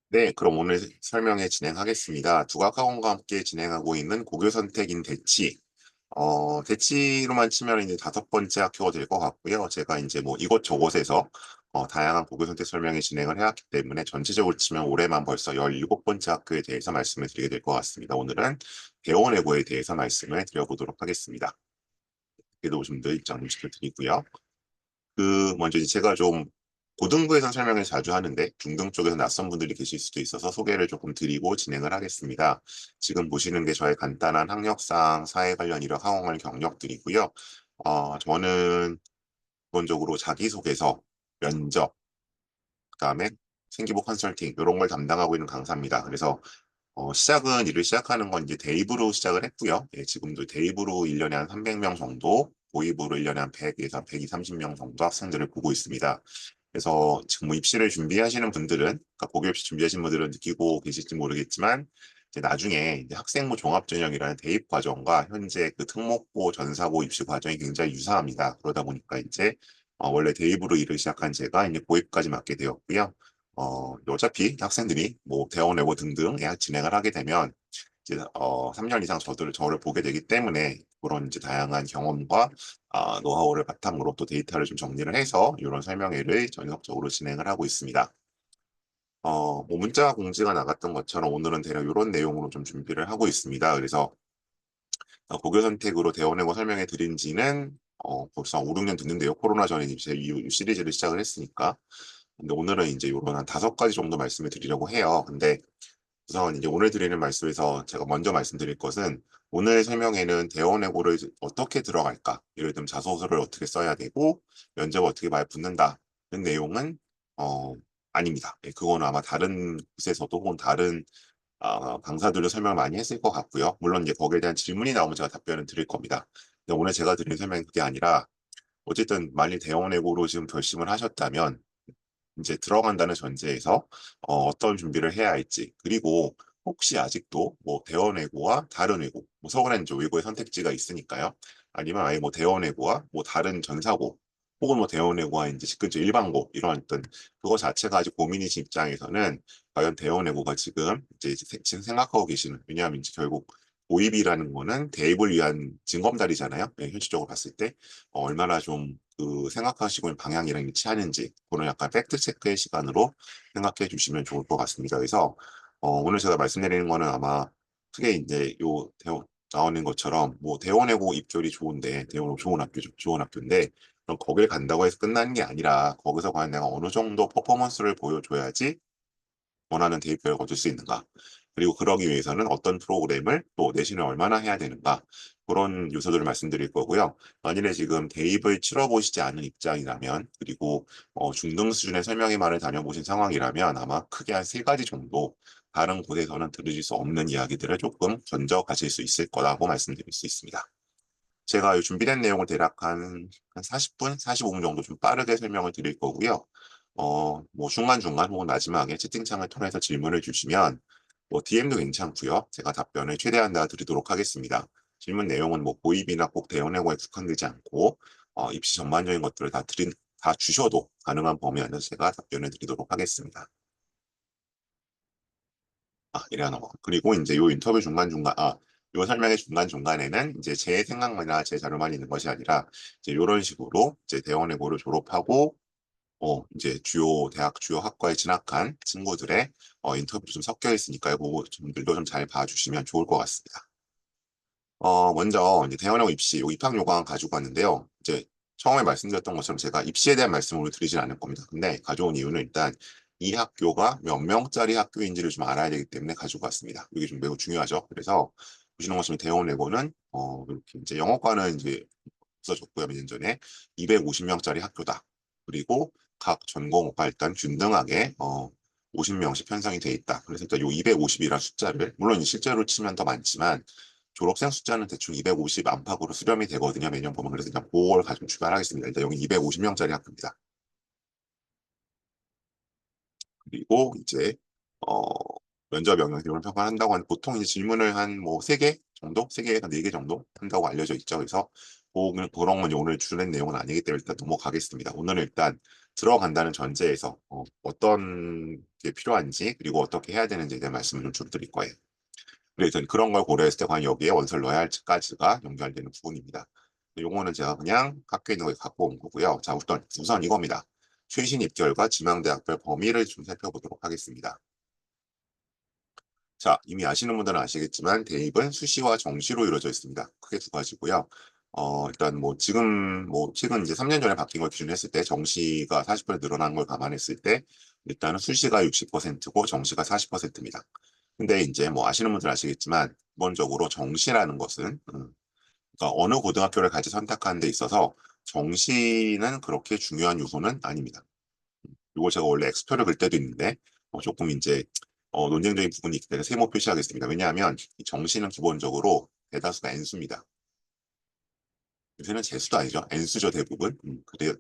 네, 그럼 오늘 설명회 진행하겠습니다. 두각학원과 함께 진행하고 있는 고교 선택인 대치. 대치로만 치면 이제 5번째 학교가 될 것 같고요. 제가 이제 뭐 이곳저곳에서 다양한 고교 선택 설명회 진행을 해왔기 때문에 전체적으로 치면 올해만 벌써 17번째 학교에 대해서 말씀을 드리게 될 것 같습니다. 오늘은 대원외고에 대해서 말씀을 드려보도록 하겠습니다. 그래도 좀 더 입장 지켜드리고요. 먼저 이제 제가 좀 고등부에서 설명을 자주 하는데 중등 쪽에서 낯선 분들이 계실 수도 있어서 소개를 조금 드리고 진행을 하겠습니다. 지금 보시는 게 저의 간단한 학력상 사회 관련 이력 학원을 경력들이고요. 저는 기본적으로 자기소개서, 면접, 그다음에 생기부 컨설팅 이런 걸 담당하고 있는 강사입니다. 그래서 일을 시작하는 건 이제 대입으로 시작을 했고요. 예, 지금도 대입으로 1년에 한 300명 정도, 보입으로 1년에 한 100에서 130명 정도 학생들을 보고 있습니다. 그래서 지금 뭐 입시를 준비하시는 분들은, 그러니까 고교 입시 준비하시는 분들은 느끼고 계실지 모르겠지만, 이제 나중에 이제 학생부 종합전형이라는 대입 과정과 현재 그 특목고, 전사고 입시 과정이 굉장히 유사합니다. 그러다 보니까 이제 원래 대입으로 일을 시작한 제가 이제 고입까지 맡게 되었고요. 어차피 학생들이 뭐 대원 외고 등등 진행을 하게 되면 이제 3년 이상 저를 보게 되기 때문에 그런 이제 다양한 경험과 노하우를 바탕으로 또 데이터를 좀 정리를 해서 이런 설명회를 전격적으로 진행을 하고 있습니다. 뭐 문자 공지가 나갔던 것처럼 오늘은 대략 이런 내용으로 좀 준비를 하고 있습니다. 그래서 고교 선택으로 대원외고 설명해 드린 지는 벌써 5, 6년 됐는데요. 코로나 전에 이제 이 시리즈를 시작을 했으니까. 근데 오늘은 이제 요런 한 5가지 정도 말씀을 드리려고 해요. 근데 우선 이제 오늘 드리는 말씀에서 제가 먼저 말씀드릴 것은 오늘 설명회는 대원외고를 어떻게 들어갈까? 예를 들면 자소서를 어떻게 써야 되고 면접 어떻게 말 붙는다는 내용은 어, 아닙니다. 예, 그거는 아마 다른 곳에서도 혹은 다른 강사들도 설명을 많이 했을 것 같고요. 물론 이제 거기에 대한 질문이 나오면 제가 답변을 드릴 겁니다. 근데 오늘 제가 드릴 설명은 그게 아니라 어쨌든 만일 대원외고로 지금 결심을 하셨다면 이제 들어간다는 전제에서 떤 준비를 해야 할지 그리고 혹시 아직도 뭐 대원외고와 다른 외고 뭐 서울에는 이제 외고의 선택지가 있으니까요. 아니면 아예 뭐 대원외고와 뭐 다른 전사고 혹은 뭐 대원외고와 이제 직근처 일반고 이런 어떤 그거 자체가 아직 고민이신 입장에서는 과연 대원외고가 지금 생각하고 계시는 왜냐하면 이제 결국 고입이라는 거는 대입을 위한 징검다리잖아요. 네, 현실적으로 봤을 때 얼마나 좀 그 생각하시고 있는 방향이랑 일치하는지 그런 약간 팩트 체크의 시간으로 생각해 주시면 좋을 것 같습니다. 그래서 오늘 제가 말씀드리는 거는 아마 크게 이제 요 나오는 것처럼 뭐 대원외고 입결이 좋은데 대원외고 좋은 학교죠. 좋은 학교인데 그럼 거길 간다고 해서 끝나는 게 아니라 거기서 과연 내가 어느 정도 퍼포먼스를 보여줘야지 원하는 대입결을 거둘 수 있는가? 그리고 그러기 위해서는 어떤 프로그램을 또 내신을 얼마나 해야 되는가? 그런 요소들을 말씀드릴 거고요. 만일에 지금 대입을 치러보시지 않은 입장이라면, 그리고 중등 수준의 설명회만을 다녀보신 상황이라면 아마 크게 한 3가지 정도 다른 곳에서는 들으실 수 없는 이야기들을 조금 건져 가실 수 있을 거라고 말씀드릴 수 있습니다. 제가 준비된 내용을 대략 한 40분, 45분 정도 좀 빠르게 설명을 드릴 거고요. 뭐 중간중간 혹은 마지막에 채팅창을 통해서 질문을 주시면 뭐 DM도 괜찮고요. 제가 답변을 최대한 다 드리도록 하겠습니다. 질문 내용은 뭐 고입이나 꼭 대원외고에 국한되지 않고 입시 전반적인 것들을 다 주셔도 가능한 범위 안에서 제가 답변을 드리도록 하겠습니다. 이래 하나 거. 그리고 이제 요 인터뷰 중간중간, 요 설명의 중간중간에는 이제 제 생각이나 제 자료만 있는 것이 아니라 이제 요런 식으로 이제 대원외고를 졸업하고 이제 주요 학과에 진학한 친구들의 인터뷰도 좀 섞여 있으니까요. 그거 좀들도 좀 잘 봐주시면 좋을 것 같습니다. 먼저 이제 대원외고 입시 요 입학 요강 가지고 왔는데요. 이제 처음에 말씀드렸던 것처럼 제가 입시에 대한 말씀을 드리진 않을 겁니다. 근데 가져온 이유는 일단 이 학교가 몇 명짜리 학교인지를 좀 알아야 되기 때문에 가지고 왔습니다. 이게 좀 매우 중요하죠. 그래서 보시는 것처럼 대원외고는 이렇게 이제 영어과는 이제 없어졌고요. 몇 년 전에 250명짜리 학교다. 그리고 각 전공과 일단 균등하게 50명씩 편성이 돼 있다. 그래서 일단 요 250이라는 숫자를 물론 실제로 치면 더 많지만 졸업생 숫자는 대충 250 안팎으로 수렴이 되거든요. 매년 보면. 그래서 그냥 그걸 가지고 출발하겠습니다. 일단 여기 250명짜리 학교입니다. 그리고 이제 어, 면접 영역 이런 평가를 한다고 하는 보통 이제 질문을 한 뭐 3개 정도, 3개에서 4개 정도 한다고 알려져 있죠. 그래서 그런 건 오늘 주된 내용은 아니기 때문에 일단 넘어가겠습니다. 오늘은 일단 들어간다는 전제에서 어떤 게 필요한지 그리고 어떻게 해야 되는지에 대한 말씀을 좀 드릴 거예요. 그래서 그런 걸 고려했을 때 과연 여기에 원서를 넣어야 할지까지가 연결되는 부분입니다. 요거는 제가 그냥 학교에 있는 걸 갖고 온 거고요. 자, 우선 이겁니다. 최신 입결과 지망대학별 범위를 좀 살펴보도록 하겠습니다. 자, 이미 아시는 분들은 아시겠지만 대입은 수시와 정시로 이루어져 있습니다. 크게 두 가지고요. 일단 뭐 지금 뭐 최근 이제 3년 전에 바뀐 걸 기준으로 했을 때 정시가 40% 늘어난 걸 감안했을 때 일단은 수시가 60%고 정시가 40%입니다. 근데 이제 뭐 아시는 분들 아시겠지만 기본적으로 정시라는 것은 그러니까 어느 고등학교를 같이 선택하는 데 있어서 정시는 그렇게 중요한 요소는 아닙니다. 이거 제가 원래 엑스표를 글 때도 있는데 조금 이제 논쟁적인 부분이 있기 때문에 세모 표시하겠습니다. 왜냐하면 이 정시는 기본적으로 대다수가 N수입니다. 요새는 재수도 아니죠. N수죠 대부분.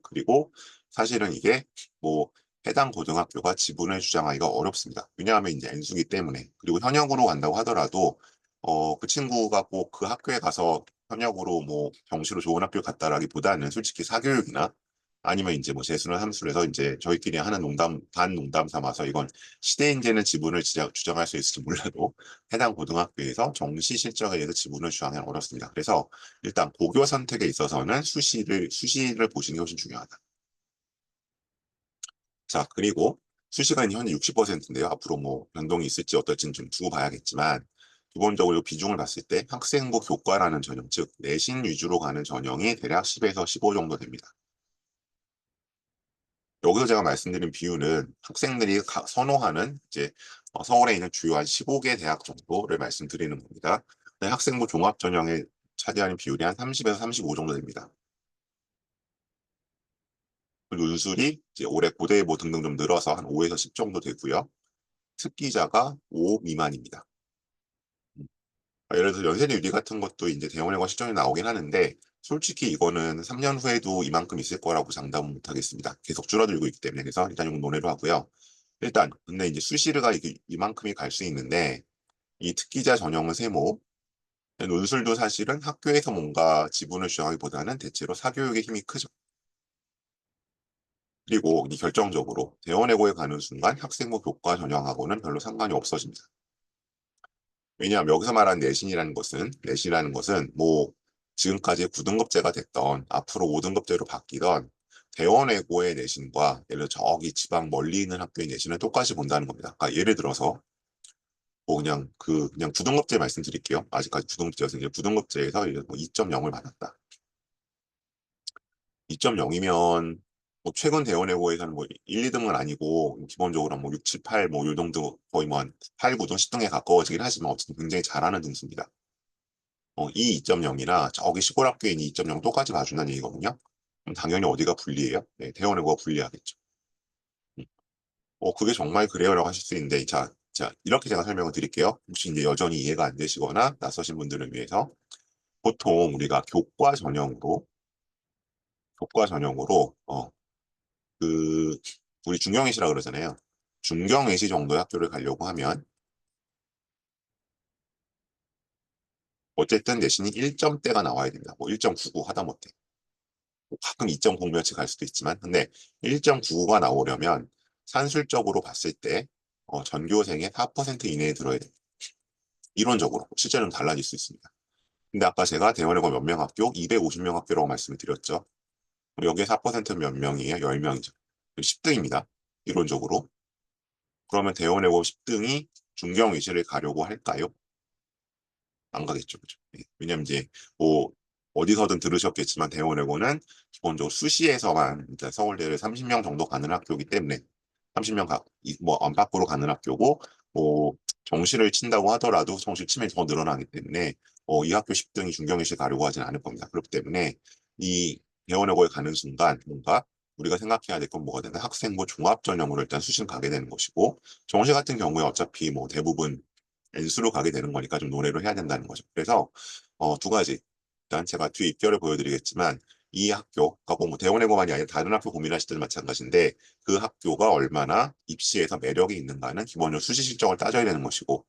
그리고 사실은 이게 뭐 해당 고등학교가 지분을 주장하기가 어렵습니다. 왜냐하면 이제 N수기 때문에. 그리고 현역으로 간다고 하더라도 그 친구가 꼭 그 학교에 가서 현역으로 뭐 정시로 좋은 학교 갔다라기보다는 솔직히 사교육이나 아니면 이제 뭐 재수나 함수를 해서 이제 저희끼리 하는 농담, 반 농담 삼아서 이건 시대인재는 지분을 주장할 수 있을지 몰라도 해당 고등학교에서 정시 실적에 의해서 지분을 주장하기는 어렵습니다. 그래서 일단 고교 선택에 있어서는 수시를 보시는 게 훨씬 중요하다. 자, 그리고 수시가 현재 60%인데요. 앞으로 뭐 변동이 있을지 어떨지는 좀 두고 봐야겠지만 기본적으로 비중을 봤을 때 학생부 교과라는 전형, 즉 내신 위주로 가는 전형이 대략 10에서 15 정도 됩니다. 여기서 제가 말씀드린 비율은 학생들이 선호하는 이제 서울에 있는 주요 한 15개 대학 정도를 말씀드리는 겁니다. 학생부 종합 전형에 차지하는 비율이 한 30에서 35 정도 됩니다. 그리고 윤술이 이제 올해 고대뭐 등등 좀 늘어서 한 5에서 10 정도 되고요. 특기자가 5 미만입니다. 예를 들어서 연세대 유리 같은 것도 이제 대원외과 시점이 나오긴 하는데 솔직히 이거는 3년 후에도 이만큼 있을 거라고 장담은 못하겠습니다. 계속 줄어들고 있기 때문에. 그래서 일단 이건 논외로 하고요. 일단 근데 이제 수시르가 이만큼이 갈 수 있는데 이 특기자 전형은 세모, 논술도 사실은 학교에서 뭔가 지분을 주장하기보다는 대체로 사교육의 힘이 크죠. 그리고 이 결정적으로 대원외고에 가는 순간 학생부 교과 전형하고는 별로 상관이 없어집니다. 왜냐하면 여기서 말하는 내신이라는 것은 뭐 지금까지 9등급제가 됐던 앞으로 5등급제로 바뀌던 대원외고의 내신과 예를 들어 저기 지방 멀리 있는 학교의 내신을 똑같이 본다는 겁니다. 그러니까 예를 들어서 뭐 그냥 9등급제 말씀드릴게요. 아직까지 9등급제여서 이제 9등급제에서 뭐 2.0을 받았다. 2.0이면 뭐 최근 대원외고에서는 뭐 1, 2등은 아니고 기본적으로 뭐 6, 7, 8, 뭐 요 정도 거의 뭐 한 8, 9등, 10등에 가까워지긴 하지만 어쨌든 굉장히 잘하는 등수입니다. 이 2.0이나 저기 시골 학교에 있는 2.0 똑같이 봐준다는 얘기거든요. 그럼 당연히 어디가 불리해요? 네, 대원외고가 불리하겠죠. 음. 그게 정말 그래요라고 하실 수 있는데 자, 이렇게 제가 설명을 드릴게요. 혹시 이제 여전히 이해가 안 되시거나 낯서신 분들을 위해서 보통 우리가 교과 전형으로 그 우리 중경외시라 그러잖아요. 중경외시 정도의 학교를 가려고 하면 어쨌든 내신이 1점대가 나와야 됩니다. 뭐 1.99 하다못해. 가끔 2.0몇이 갈 수도 있지만 근데 1.99가 나오려면 산술적으로 봤을 때 전교생의 4% 이내에 들어야 됩니다. 이론적으로. 실제로는 달라질 수 있습니다. 근데 아까 제가 대원외고 몇 명 학교? 250명 학교라고 말씀을 드렸죠. 여기에 4% 몇 명이에요? 10명이죠. 10등입니다. 이론적으로. 그러면 대원외고 10등이 중경외시를 가려고 할까요? 안 가겠죠. 그죠? 예. 왜냐면 이제 뭐 어디서든 들으셨겠지만 대원외고는 기본적으로 수시에서만 일단 서울대를 30명 정도 가는 학교이기 때문에 30명 뭐 안팎으로 가는 학교고 뭐 정시를 친다고 하더라도 정시 치면 더 늘어나기 때문에 이 학교 10등이 중경외시 가려고 하진 않을 겁니다. 그렇기 때문에 이 대원외고에 가는 순간 뭔가 우리가 생각해야 될 건 뭐가 되나 학생부 종합 전형으로 일단 수시를 가게 되는 것이고 정시 같은 경우에 어차피 뭐 대부분 N수로 가게 되는 거니까 좀 논외로 해야 된다는 거죠. 그래서 두 가지. 일단 제가 뒤에 입결을 보여드리겠지만 이 학교, 그러니까 뭐 대원외고만이 아니라 다른 학교 고민하실 때도 마찬가지인데 그 학교가 얼마나 입시에서 매력이 있는가는 기본적으로 수시 실적을 따져야 되는 것이고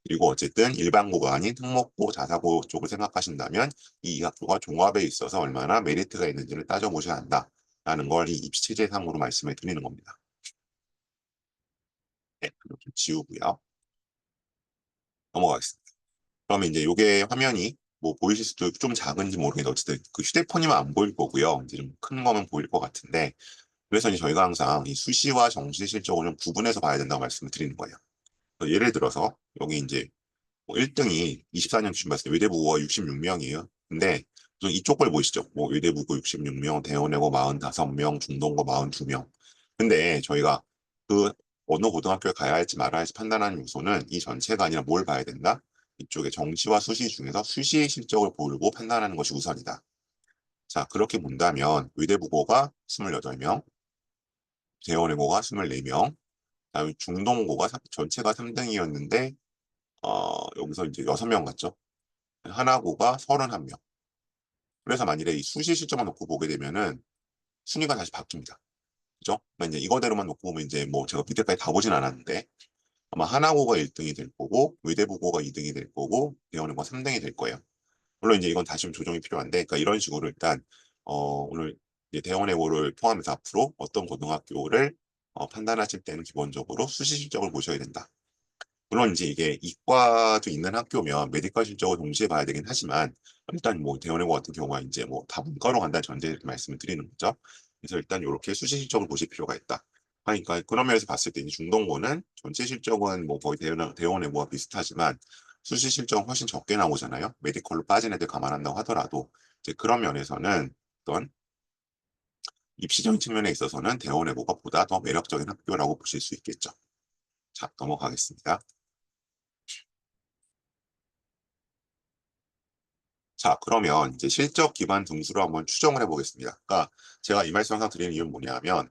그리고 어쨌든 일반고가 아닌 특목고, 자사고 쪽을 생각하신다면 이 학교가 종합에 있어서 얼마나 메리트가 있는지를 따져보셔야 한다라는 걸 이 입시체제상으로 말씀을 드리는 겁니다. 네, 이렇게 지우고요. 넘어가겠습니다. 그러면 이제 이게 화면이 뭐 보이실 수도 좀 작은지 모르겠는데 어쨌든 그 휴대폰이면 안 보일 거고요. 이제 좀 큰 거면 보일 것 같은데 그래서 이제 저희가 항상 이 수시와 정시 실적을 좀 구분해서 봐야 된다고 말씀을 드리는 거예요. 예를 들어서 여기 이제 뭐 1등이 24년 기준 봤을 때 외대부고가 66명이에요. 근데 우선 이쪽 걸 보시죠. 뭐 외대부고 66명, 대원외고 45명, 중동고 42명. 근데 저희가 그 어느 고등학교에 가야 할지 말아야 할지 판단하는 요소는 이 전체가 아니라 뭘 봐야 된다? 이쪽에 정시와 수시 중에서 수시의 실적을 보고 판단하는 것이 우선이다. 자, 그렇게 본다면 외대부고가 28명, 대원외고가 24명, 그다음에 중동고가 전체가 3등이었는데 여기서 이제 6명 같죠? 하나고가 31명. 그래서 만일에 이 수시 실적만 놓고 보게 되면은 순위가 다시 바뀝니다. 그죠? 그러니까 이제 이거대로만 놓고 보면 이제 뭐 제가 밑에까지 다 보진 않았는데 아마 하나고가 1등이 될 거고 의대부고가 2등이 될 거고 대원외고가 3등이 될 거예요. 물론 이제 이건 다시 좀 조정이 필요한데 그러니까 이런 식으로 일단 오늘 이제 대원외고를 포함해서 앞으로 어떤 고등학교를 판단하실 때는 기본적으로 수시 실적을 보셔야 된다. 물론 이제 이게 이과도 있는 학교면 메디컬 실적을 동시에 봐야 되긴 하지만 일단 뭐 대원외고 같은 경우가 이제 뭐 다 문과로 간다는 전제 이렇게 말씀을 드리는 거죠. 그래서 일단 이렇게 수시 실적을 보실 필요가 있다. 그러니까 그런 면에서 봤을 때 이제 중동고는 전체 실적은 뭐 거의 대원외고와 비슷하지만 수시 실적은 훨씬 적게 나오잖아요. 메디컬로 빠진 애들 감안한다고 하더라도 이제 그런 면에서는 어떤 입시적인 측면에 있어서는 대원외고가 보다 더 매력적인 학교라고 보실 수 있겠죠. 자, 넘어가겠습니다. 자, 그러면 이제 실적 기반 등수로 한번 추정을 해보겠습니다. 그러니까 제가 이 말씀 항상 드리는 이유는 뭐냐면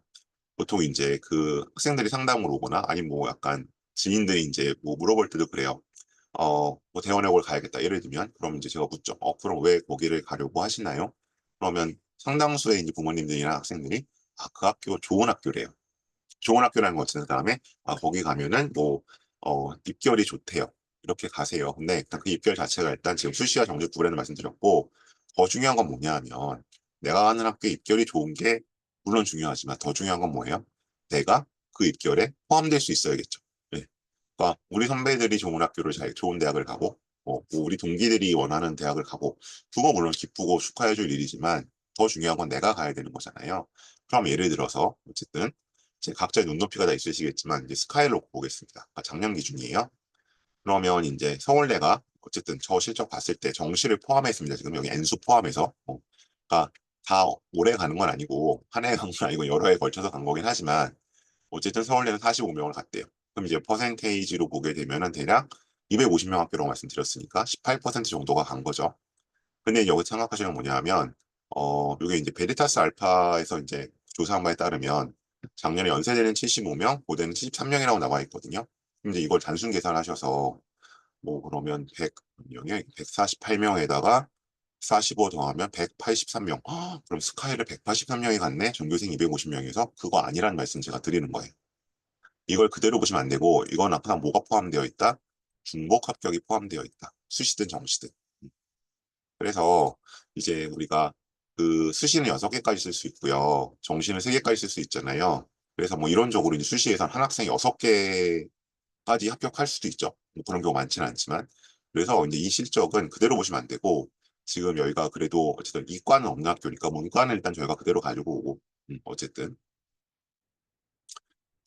보통 이제 그 학생들이 상담을 오거나 아니면 뭐 약간 지인들이 이제 뭐 물어볼 때도 그래요. 뭐 대원외고를 가야겠다. 예를 들면 그럼 이제 제가 묻죠. 그럼 왜 거기를 가려고 하시나요? 그러면 상당수의 이제 부모님들이나 학생들이 그 학교 좋은 학교래요. 좋은 학교라는 거 있잖아요. 그다음에 거기 가면은 뭐 입결이 좋대요. 이렇게 가세요. 근데 일단 그 입결 자체가 일단 지금 수시와 정시 구분해서 말씀드렸고 더 중요한 건 뭐냐면 내가 가는 학교에 입결이 좋은 게 물론 중요하지만 더 중요한 건 뭐예요? 내가 그 입결에 포함될 수 있어야겠죠. 네. 그러니까 우리 선배들이 좋은 학교를 좋은 대학을 가고 뭐 우리 동기들이 원하는 대학을 가고 그거 물론 기쁘고 축하해줄 일이지만 더 중요한 건 내가 가야 되는 거잖아요. 그럼 예를 들어서 어쨌든 제 각자의 눈높이가 다 있으시겠지만 이제 스카이로 보겠습니다. 작년 기준이에요. 그러면 이제 서울대가 어쨌든 저 실적 봤을 때 정시를 포함했습니다. 지금 여기 N수 포함해서 그러니까 다 올해 가는 건 아니고 한 해 간 건 아니고 여러 해 걸쳐서 간 거긴 하지만 어쨌든 서울대는 45명을 갔대요. 그럼 이제 퍼센테이지로 보게 되면은 대략 250명 학교라고 말씀드렸으니까 18% 정도가 간 거죠. 근데 여기 생각하시는 건 뭐냐면 이게 이제 베리타스 알파에서 이제 조사한 바에 따르면 작년에 연세대는 75명, 고대는 73명이라고 나와 있거든요. 근데 이걸 단순 계산하셔서 뭐 그러면 100명에 148명에다가 45 더하면 183명. 그럼 스카이를 183명이 갔네? 전교생 250명에서 그거 아니라는 말씀 제가 드리는 거예요. 이걸 그대로 보시면 안 되고 이건 항상 뭐가 포함되어 있다? 중복 합격이 포함되어 있다. 수시든 정시든. 그래서 이제 우리가 그 수시는 6개까지 쓸 수 있고요. 정시는 3개까지 쓸 수 있잖아요. 그래서 뭐 이론적으로 이제 수시에서는 한 학생이 6개까지 합격할 수도 있죠. 뭐 그런 경우 많지는 않지만. 그래서 이제 이 실적은 그대로 보시면 안 되고 지금 여기가 그래도 어쨌든 이과는 없는 학교니까 문과는 일단 저희가 그대로 가지고 오고 어쨌든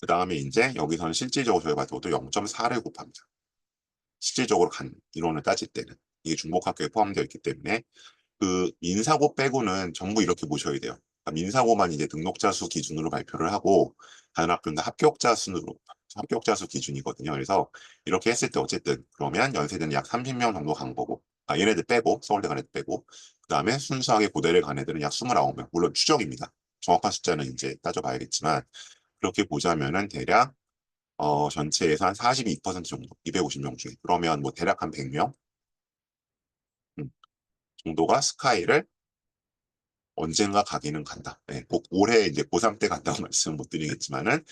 그 다음에 이제 여기서는 실질적으로 저희가 봐도 0.4를 곱합니다. 실질적으로 간 인원을 따질 때는 이게 중복학교에 포함되어 있기 때문에 그 민사고 빼고는 전부 이렇게 보셔야 돼요. 그러니까 민사고만 이제 등록자 수 기준으로 발표를 하고 다른 학교는 합격자 수로 합격자 수 기준이거든요. 그래서 이렇게 했을 때 어쨌든 그러면 연세대는 약 30명 정도 간 거고 얘네들 빼고 서울대 간 애들 빼고 그다음에 순수하게 고대를 간 애들은 약 29명. 물론 추정입니다. 정확한 숫자는 이제 따져봐야겠지만 그렇게 보자면은 대략 전체에서 한 42% 정도, 250명 중에 그러면 뭐 대략 한 100명 정도가 스카이를 언젠가 가기는 간다. 네, 꼭 올해 이제 고3 때 간다고 말씀은 못 드리겠지만은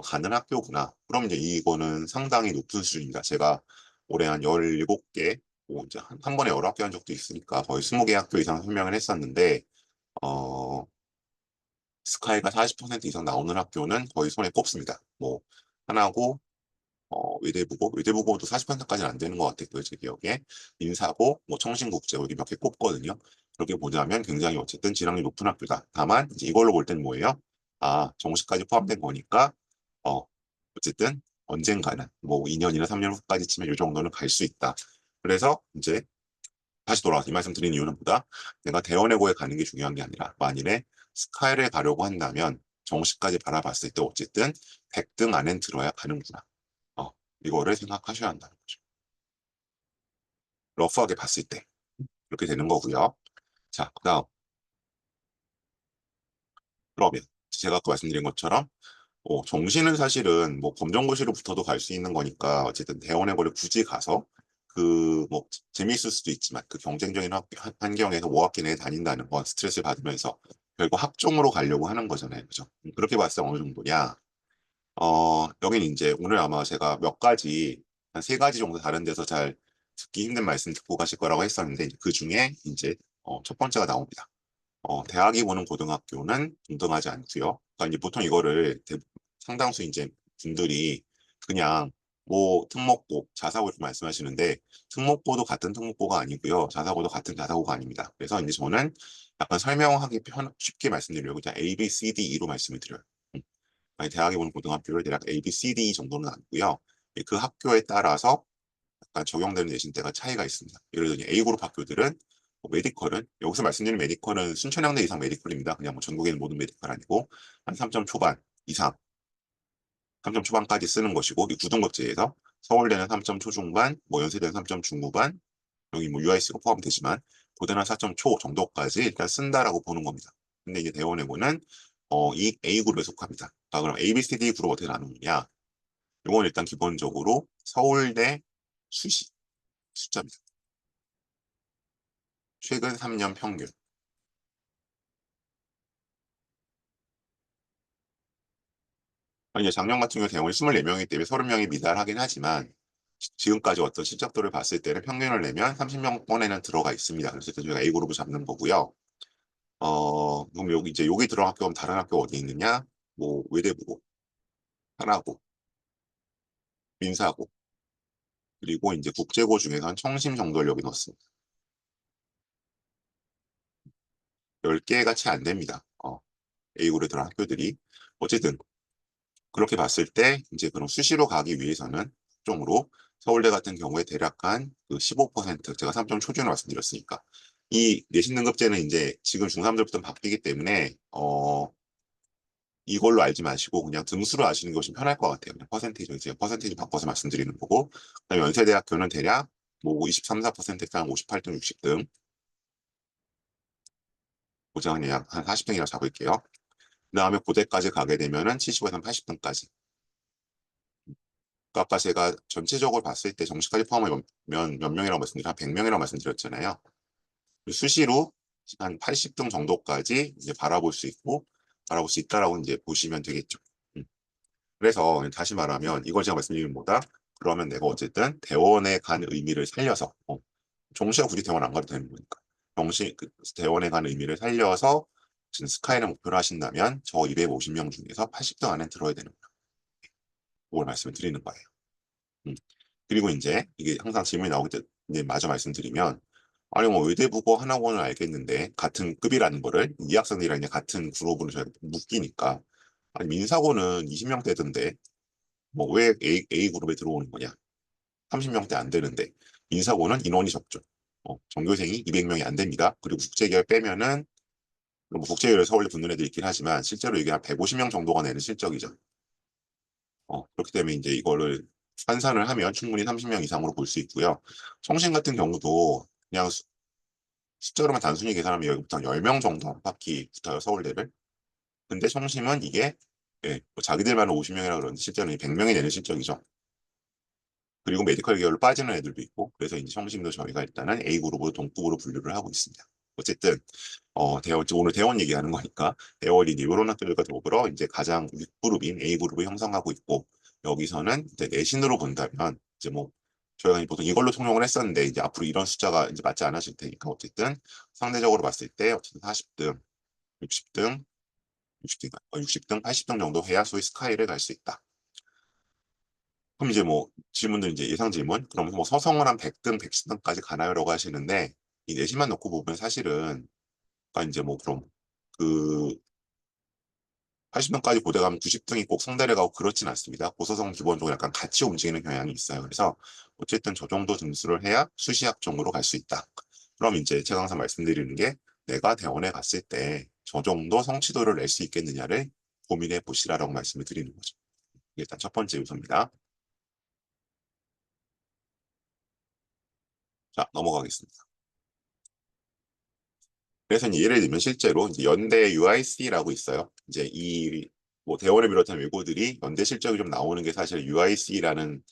가는 학교구나. 그럼 이제 이거는 상당히 높은 수준입니다. 제가 올해 한 17개, 뭐 이제 한 번에 여러 학교 한 적도 있으니까 거의 20개 학교 이상 설명을 했었는데, 어, 스카이가 40% 이상 나오는 학교는 거의 손에 꼽습니다. 뭐, 하나고, 외대부고도 40%까지는 안 되는 것 같아요. 제 기억에. 인사고, 뭐, 청신국제, 여기 몇 개 꼽거든요. 그렇게 보자면 굉장히 어쨌든 질환이 높은 학교다. 다만, 이제 이걸로 볼 때는 뭐예요? 아, 정시까지 포함된 거니까, 어, 어쨌든 언젠가는, 뭐, 2년이나 3년 후까지 치면 이 정도는 갈 수 있다. 그래서 이제 다시 돌아와서 이 말씀 드린 이유는 뭐다? 내가 대원외고에 가는 게 중요한 게 아니라 만일에 스카이를 가려고 한다면 정시까지 바라봤을 때 어쨌든 100등 안엔 들어야 가는구나. 이거를 생각하셔야 한다는 거죠. 러프하게 봤을 때 이렇게 되는 거고요. 자, 그다음 그러면 제가 아까 말씀드린 것처럼 정시는 사실은 뭐 검정고시로 붙어도 갈 수 있는 거니까 어쨌든 대원외고를 굳이 가서 그 뭐 재미있을 수도 있지만 그 경쟁적인 환경에서 5학기 내에 다닌다는 건 스트레스를 받으면서 결국 학종으로 가려고 하는 거잖아요. 그죠? 그렇게 봤을 때 어느 정도냐? 여긴 이제 오늘 아마 제가 몇 가지, 한 세 가지 정도 다른 데서 잘 듣기 힘든 말씀 듣고 가실 거라고 했었는데 그 중에 이제 첫 번째가 나옵니다. 대학이 보는 고등학교는 동등하지 않고요. 그러니까 이제 보통 이거를 상당수 이제 분들이 그냥 뭐 특목고, 자사고 이렇게 말씀하시는데 특목고도 같은 특목고가 아니고요. 자사고도 같은 자사고가 아닙니다. 그래서 이제 저는 약간 설명하기 쉽게 말씀드리려고 그냥 A, B, C, D, E로 말씀을 드려요. 아니, 대학에 보는 고등학교를 대략 A, B, C, D 정도는 아니고요. 그 학교에 따라서 약간 적용되는 내신대가 차이가 있습니다. 예를 들면 A그룹 학교들은 뭐 메디컬은 여기서 말씀드리는 메디컬은 순천향대 이상 메디컬입니다. 그냥 뭐 전국에 있는 모든 메디컬 아니고 한 3점 초반 이상, 3점 초반까지 쓰는 것이고 이 구등급제에서 서울대는 3점 초중반, 뭐 연세대는 3점 중후반, 여기 뭐 UIC가 포함되지만 고대는 4점 초 정도까지 일단 쓴다라고 보는 겁니다. 근데 이제 대원외고는 이 A그룹에 속합니다. 자, 그럼 A, B, C, D 그룹 어떻게 나누느냐? 이건 일단 기본적으로 서울대 수시 숫자입니다. 최근 3년 평균. 이제 작년 같은 경우 대원이 24명이기 때문에 30명이 미달하긴 하지만 지금까지 어떤 실적들을 봤을 때는 평균을 내면 30명권에는 들어가 있습니다. 그래서 일단 저희가 A그룹을 잡는 거고요. 그럼 여기 이제 여기 들어간 학교는 다른 학교 어디 있느냐? 뭐 외대부고, 하나고, 민사고, 그리고 이제 국제고 중에서는 청심 정도를 여기 넣었습니다. 10개가 채 안 됩니다. A그룹에 들어간 학교들이. 어쨌든 그렇게 봤을 때 이제 그럼 수시로 가기 위해서는 종으로 서울대 같은 경우에 대략 한그 15% 제가 3점 초중을 말씀드렸으니까 이 내신 등급제는 이제 지금 중3들부터 바뀌기 때문에 이걸로 알지 마시고 그냥 등수로 아시는 것이 편할 것 같아요. 그냥 퍼센테이지 바꿔서 말씀드리는 거고 그다음에 연세대학교는 대략 뭐 23, 4%에서 한 58등, 60등 고정은 그냥 한 40등이라 잡을게요. 그다음에 고대까지 가게 되면은 75에서 80등까지 아까 제가 전체적으로 봤을 때 정시까지 포함하면 몇 명이라고 말씀드렸죠? 한 100명이라고 말씀드렸잖아요. 수시로 한 80등 정도까지 이제 바라볼 수 있다라고 이제 보시면 되겠죠. 음. 그래서 다시 말하면 이걸 제가 말씀드리는 것보다 그러면 내가 어쨌든 대원에 간 의미를 살려서 정시가 굳이 대원 안 가도 되는 거니까 대원에 간 의미를 살려서 지금 스카이를 목표로 하신다면 저 250명 중에서 80등 안에 들어야 되는 거예요. 그걸 말씀을 드리는 거예요. 음. 그리고 이제 이게 항상 질문이 나오기 때문에 이제 마저 말씀드리면 아니 뭐 의대부고 하나고는 알겠는데 같은 급이라는 거를 이 학생들이랑 이제 같은 그룹으로 저희가 묶이니까 아니 민사고는 20명대던데 뭐 왜 A 그룹에 들어오는 거냐 30명대 안 되는데 민사고는 인원이 적죠. 전교생이 200명이 안 됩니다. 그리고 국제계열 빼면은 뭐 국제계열 서울대 붙는 애들 있긴 하지만 실제로 이게 한 150명 정도가 내는 실적이죠. 그렇기 때문에 이제 이거를 환산을 하면 충분히 30명 이상으로 볼 수 있고요. 성신 같은 경우도 그냥 숫자로만 단순히 계산하면 여기부터 한 10명 정도 안팎이 붙어요, 서울대를. 근데 성심은 이게 예, 뭐 자기들만은 50명이라 그러는데 실제로는 100명이 되는 실적이죠. 그리고 메디컬 계열로 빠지는 애들도 있고 그래서 이제 성심도 저희가 일단은 A그룹으로 동급으로 분류를 하고 있습니다. 어쨌든 오늘 대원 얘기하는 거니까 대원이 이런 학교들과 더불어 이제 가장 윗그룹인 A그룹을 형성하고 있고 여기서는 이제 내신으로 본다면 이제 뭐 저희가 보통 이걸로 통용을 했었는데 이제 앞으로 이런 숫자가 이제 맞지 않으실 테니까 어쨌든 상대적으로 봤을 때 어쨌든 40등, 60등, 60등, 60등, 80등 정도 해야 소위 스카이를 갈 수 있다. 그럼 이제 뭐 질문들 이제 예상 질문. 그럼 뭐 서성을 한 100등, 110등까지 가나요라고 하시는데 이 내신만 놓고 보면 사실은 그러니까 이제 뭐 그럼 그 80등까지 고대 가면 90등이 꼭 성대를 가고 그렇진 않습니다. 고서성 기본적으로 약간 같이 움직이는 경향이 있어요. 그래서 어쨌든 저 정도 등수를 해야 수시학종으로 갈 수 있다. 그럼 이제 제가 항상 말씀드리는 게 내가 대원에 갔을 때 저 정도 성취도를 낼 수 있겠느냐를 고민해 보시라라고 말씀을 드리는 거죠. 일단 첫 번째 요소입니다. 자, 넘어가겠습니다. 그래서 이제 예를 들면 실제로 이제 연대 UIC라고 있어요. 이제 이 뭐 대원을 비롯한 외고들이 연대 실적이 좀 나오는 게 사실 UIC라는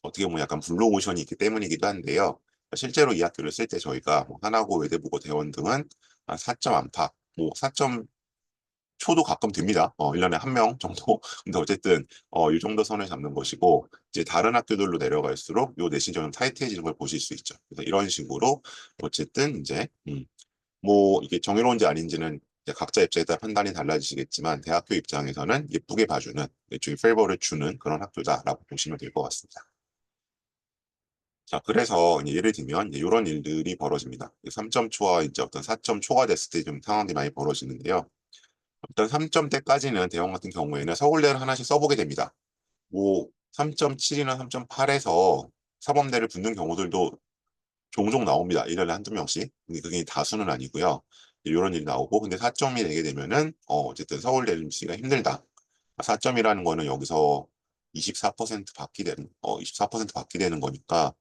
어떻게 보면 약간 블루오션이 있기 때문이기도 한데요. 실제로 이 학교를 쓸 때 저희가 뭐 하나고, 외대부고, 대원 등은 한 4점 안팎, 뭐 4점 초도 가끔 됩니다. 1년에 한 명 정도. 근데 어쨌든 이 정도 선을 잡는 것이고 이제 다른 학교들로 내려갈수록 요 내신 좀 타이트해지는 걸 보실 수 있죠. 그래서 이런 식으로 어쨌든 이제 뭐 이게 정의로운지 아닌지는 이제 각자 입장에 따라 판단이 달라지시겠지만 대학교 입장에서는 예쁘게 봐주는 일종의 페이버를 주는 그런 학교다라고 보시면 될 것 같습니다. 자, 그래서 이제 예를 들면 이제 이런 일들이 벌어집니다. 3점 초와 이제 어떤 4점 초가 됐을 때 좀 상황이 많이 벌어지는데요. 일단 3점대까지는 대원 같은 경우에는 서울대를 하나씩 써보게 됩니다. 뭐 3.7이나 3.8에서 사범대를 붙는 경우들도 종종 나옵니다. 1년에 한두 명씩. 근데 그게 다수는 아니고요. 이런 일이 나오고, 근데 4점이 되게 되면은, 어쨌든 서울대 입시가 힘들다. 4점이라는 거는 여기서 24% 받게 되는, 24% 받게 되는 거니까,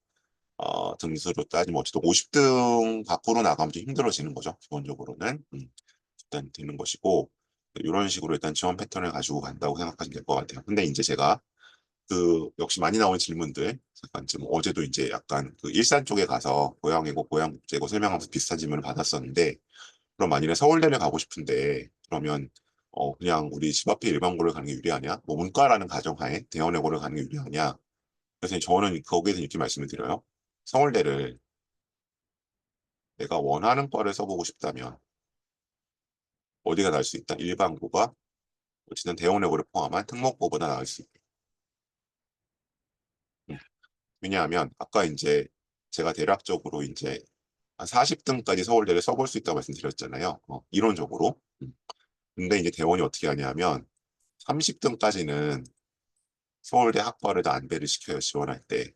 등수로 따지면 어쨌든 50등 밖으로 나가면 좀 힘들어지는 거죠. 기본적으로는. 일단 되는 것이고, 이런 식으로 일단 지원 패턴을 가지고 간다고 생각하시면 될 것 같아요. 근데 이제 제가 그 역시 많이 나오는 질문들 약간 지금 어제도 이제 약간 그 일산 쪽에 가서 고양이고 고양국제고 설명하면서 비슷한 질문을 받았었는데 그럼 만일에 서울대를 가고 싶은데 그러면 그냥 우리 집 앞에 일반고를 가는 게 유리하냐? 뭐 문과라는 가정하에 대원외고를 가는 게 유리하냐? 그래서 저는 거기에서 이렇게 말씀을 드려요. 서울대를 내가 원하는 과를 써보고 싶다면 어디가 나을 수 있다? 일반고가 어쨌든 대원외고를 포함한 특목고보다 나을 수 있다. 음. 왜냐하면 아까 이제 제가 대략적으로 이제 한 40등까지 서울대를 써볼 수 있다고 말씀드렸잖아요. 이론적으로. 근데 이제 대원이 어떻게 하냐면 30등까지는 서울대 학과를 다 안배를 시켜요. 지원할 때.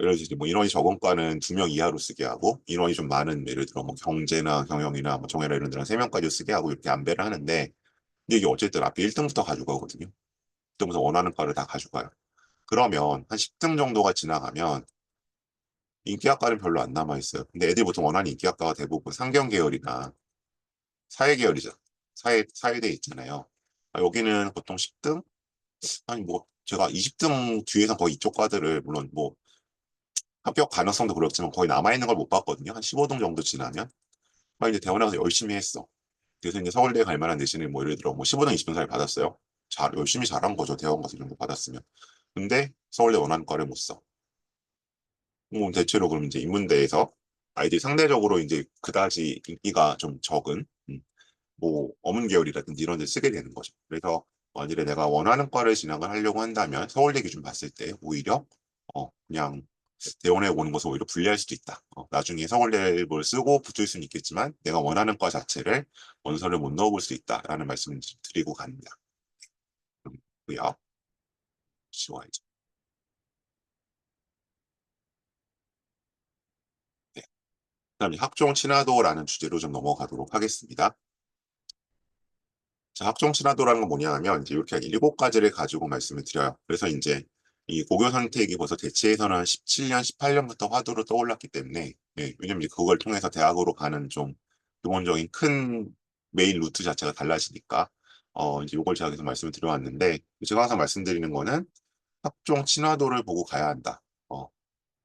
예를 들어서 뭐 인원이 적은 과는 2명 이하로 쓰게 하고 인원이 좀 많은 예를 들어 뭐 경제나 경영이나 뭐 정외라 이런 데는 3명까지 쓰게 하고 이렇게 안배를 하는데 근데 이게 어쨌든 앞에 1등부터 가져가거든요. 1등부터 원하는 과를 다 가져가요. 그러면 한 10등 정도가 지나가면 인기학과는 별로 안 남아있어요. 근데 애들이 보통 원하는 인기학과가 대부분 상경 계열이나 사회 계열이죠. 사회대 있잖아요. 여기는 보통 10등? 아니, 뭐, 제가 20등 뒤에서 거의 이쪽 과들을, 물론 뭐, 합격 가능성도 그렇지만 거의 남아있는 걸 못 봤거든요. 한 15등 정도 지나면. 막 이제 대원에 가서 열심히 했어. 그래서 이제 서울대 갈 만한 대신에 뭐, 예를 들어 뭐 15등, 20등 사이 받았어요. 열심히 잘한 거죠. 대원 가서 이 정도 받았으면. 근데 서울대 원하는 과를 못 써. 뭐, 대체로 그럼 이제 인문대에서 아이들이 상대적으로 이제 그다지 인기가 좀 적은, 뭐 어문 계열이라든지 이런 데 쓰게 되는 거죠. 그래서 만일에 내가 원하는 과를 진학을 하려고 한다면 서울대 기준 봤을 때 오히려 그냥 대원에 오는 것을 오히려 불리할 수도 있다. 나중에 서울대 를 쓰고 붙을 수는 있겠지만 내가 원하는 과 자체를 원서를 못 넣어볼 수 있다라는 말씀을 드리고 갑니다. 고요. 쉬워야죠. 네. 그다음 학종 친화도라는 주제로 좀 넘어가도록 하겠습니다. 자, 학종 친화도라는 건 뭐냐 하면 이제 이렇게 한 7가지를 가지고 말씀을 드려요. 그래서 이제 이 고교 선택이 벌써 대체에서는 한 17년, 18년부터 화두로 떠올랐기 때문에 왜냐면 이제 그걸 통해서 대학으로 가는 좀 기본적인 큰 메인 루트 자체가 달라지니까 이제 이걸 제가 계속 말씀을 드려왔는데 제가 항상 말씀드리는 거는 학종 친화도를 보고 가야 한다.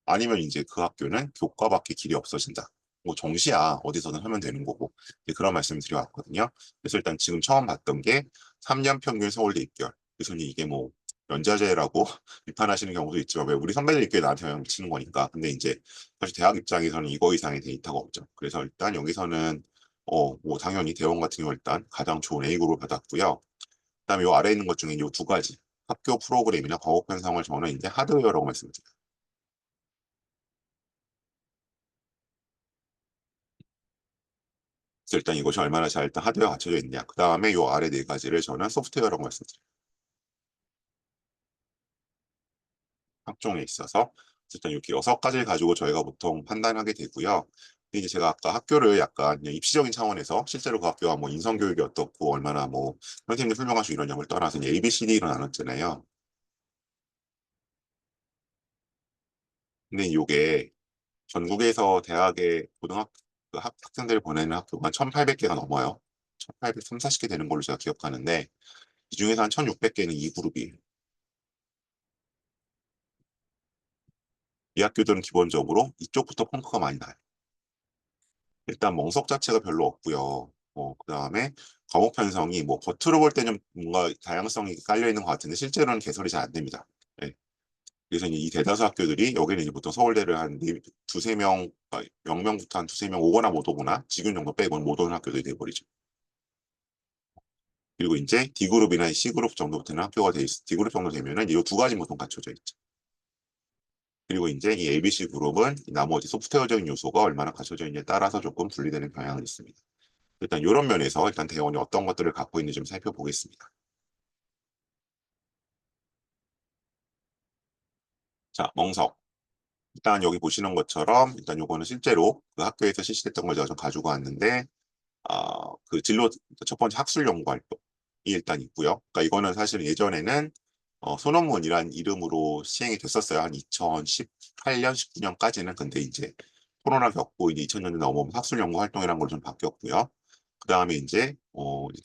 아니면 이제 그 학교는 교과밖에 길이 없어진다. 뭐 정시야 어디서든 하면 되는 거고 그런 말씀을 드려왔거든요. 그래서 일단 지금 처음 봤던 게 3년 평균 서울대 입결. 그래서 이게 뭐 연자제라고 비판하시는 경우도 있지만 왜 우리 선배들이 꽤 나한테 영향 미치는 거니까. 근데 이제 사실 대학 입장에서는 이거 이상의 데이터가 없죠. 그래서 일단 여기서는 뭐 당연히 대원 같은 경우 일단 가장 좋은 A그룹을 받았고요. 그다음에 요 아래에 있는 것 중에 요 두 가지 학교 프로그램이나 과목 편성을 저는 이제 하드웨어라고 말씀드려요. 그래서 일단 이것이 얼마나 잘 일단 하드웨어 갖춰져 있냐. 그 다음에 요 아래 네 가지를 저는 소프트웨어라고 말씀드려요. 학종에 있어서 일단 이렇게 여섯 가지를 가지고 저희가 보통 판단하게 되고요. 근데 이제 제가 아까 학교를 약간 그냥 입시적인 차원에서 실제로 그 학교가 뭐 인성교육이 어떻고 얼마나 뭐 선생님들 훌륭하시고 이런 점을 떠나서 이제 ABCD로 나눴잖아요. 근데 이게 전국에서 대학에 고등학교 그 학생들을 보내는 학교가 1,800개가 넘어요. 1,800, 3, 40개 되는 걸로 제가 기억하는데 이 중에서 한 1,600개는 이 그룹이에요. 이 학교들은 기본적으로 이쪽부터 펑크가 많이 나요. 일단 멍석 자체가 별로 없고요. 그다음에 과목 편성이 뭐 겉으로 볼 때는 뭔가 다양성이 깔려 있는 것 같은데 실제로는 개설이 잘 안 됩니다. 예. 그래서 이제 이 대다수 학교들이 여기는 이제 보통 서울대를 한 두세 명, 명명부터 한 두세 명 오거나 못 오거나 지금 정도 빼고는 못 오는 학교들이 돼버리죠. 그리고 이제 D그룹이나 C그룹 정도 되는 학교가 돼 D그룹 정도 되면은 이 두 가지 보통 갖춰져 있죠. 그리고 이제 이 ABC 그룹은 나머지 소프트웨어적인 요소가 얼마나 갖춰져 있냐에 따라서 조금 분리되는 경향이 있습니다. 일단 이런 면에서 일단 대원이 어떤 것들을 갖고 있는지 좀 살펴보겠습니다. 자, 멍석. 일단 여기 보시는 것처럼 일단 요거는 실제로 그 학교에서 실시됐던 걸 제가 좀 가지고 왔는데 그 진로 첫 번째 학술 연구 활동이 일단 있고요. 그러니까 이거는 사실 예전에는 소논문이란 이름으로 시행이 됐었어요. 한 2018년, 19년까지는. 근데 이제 코로나 겪고 이제 2000년대 넘어오면 학술 연구 활동이란 걸로 좀 바뀌었고요. 그 다음에 이제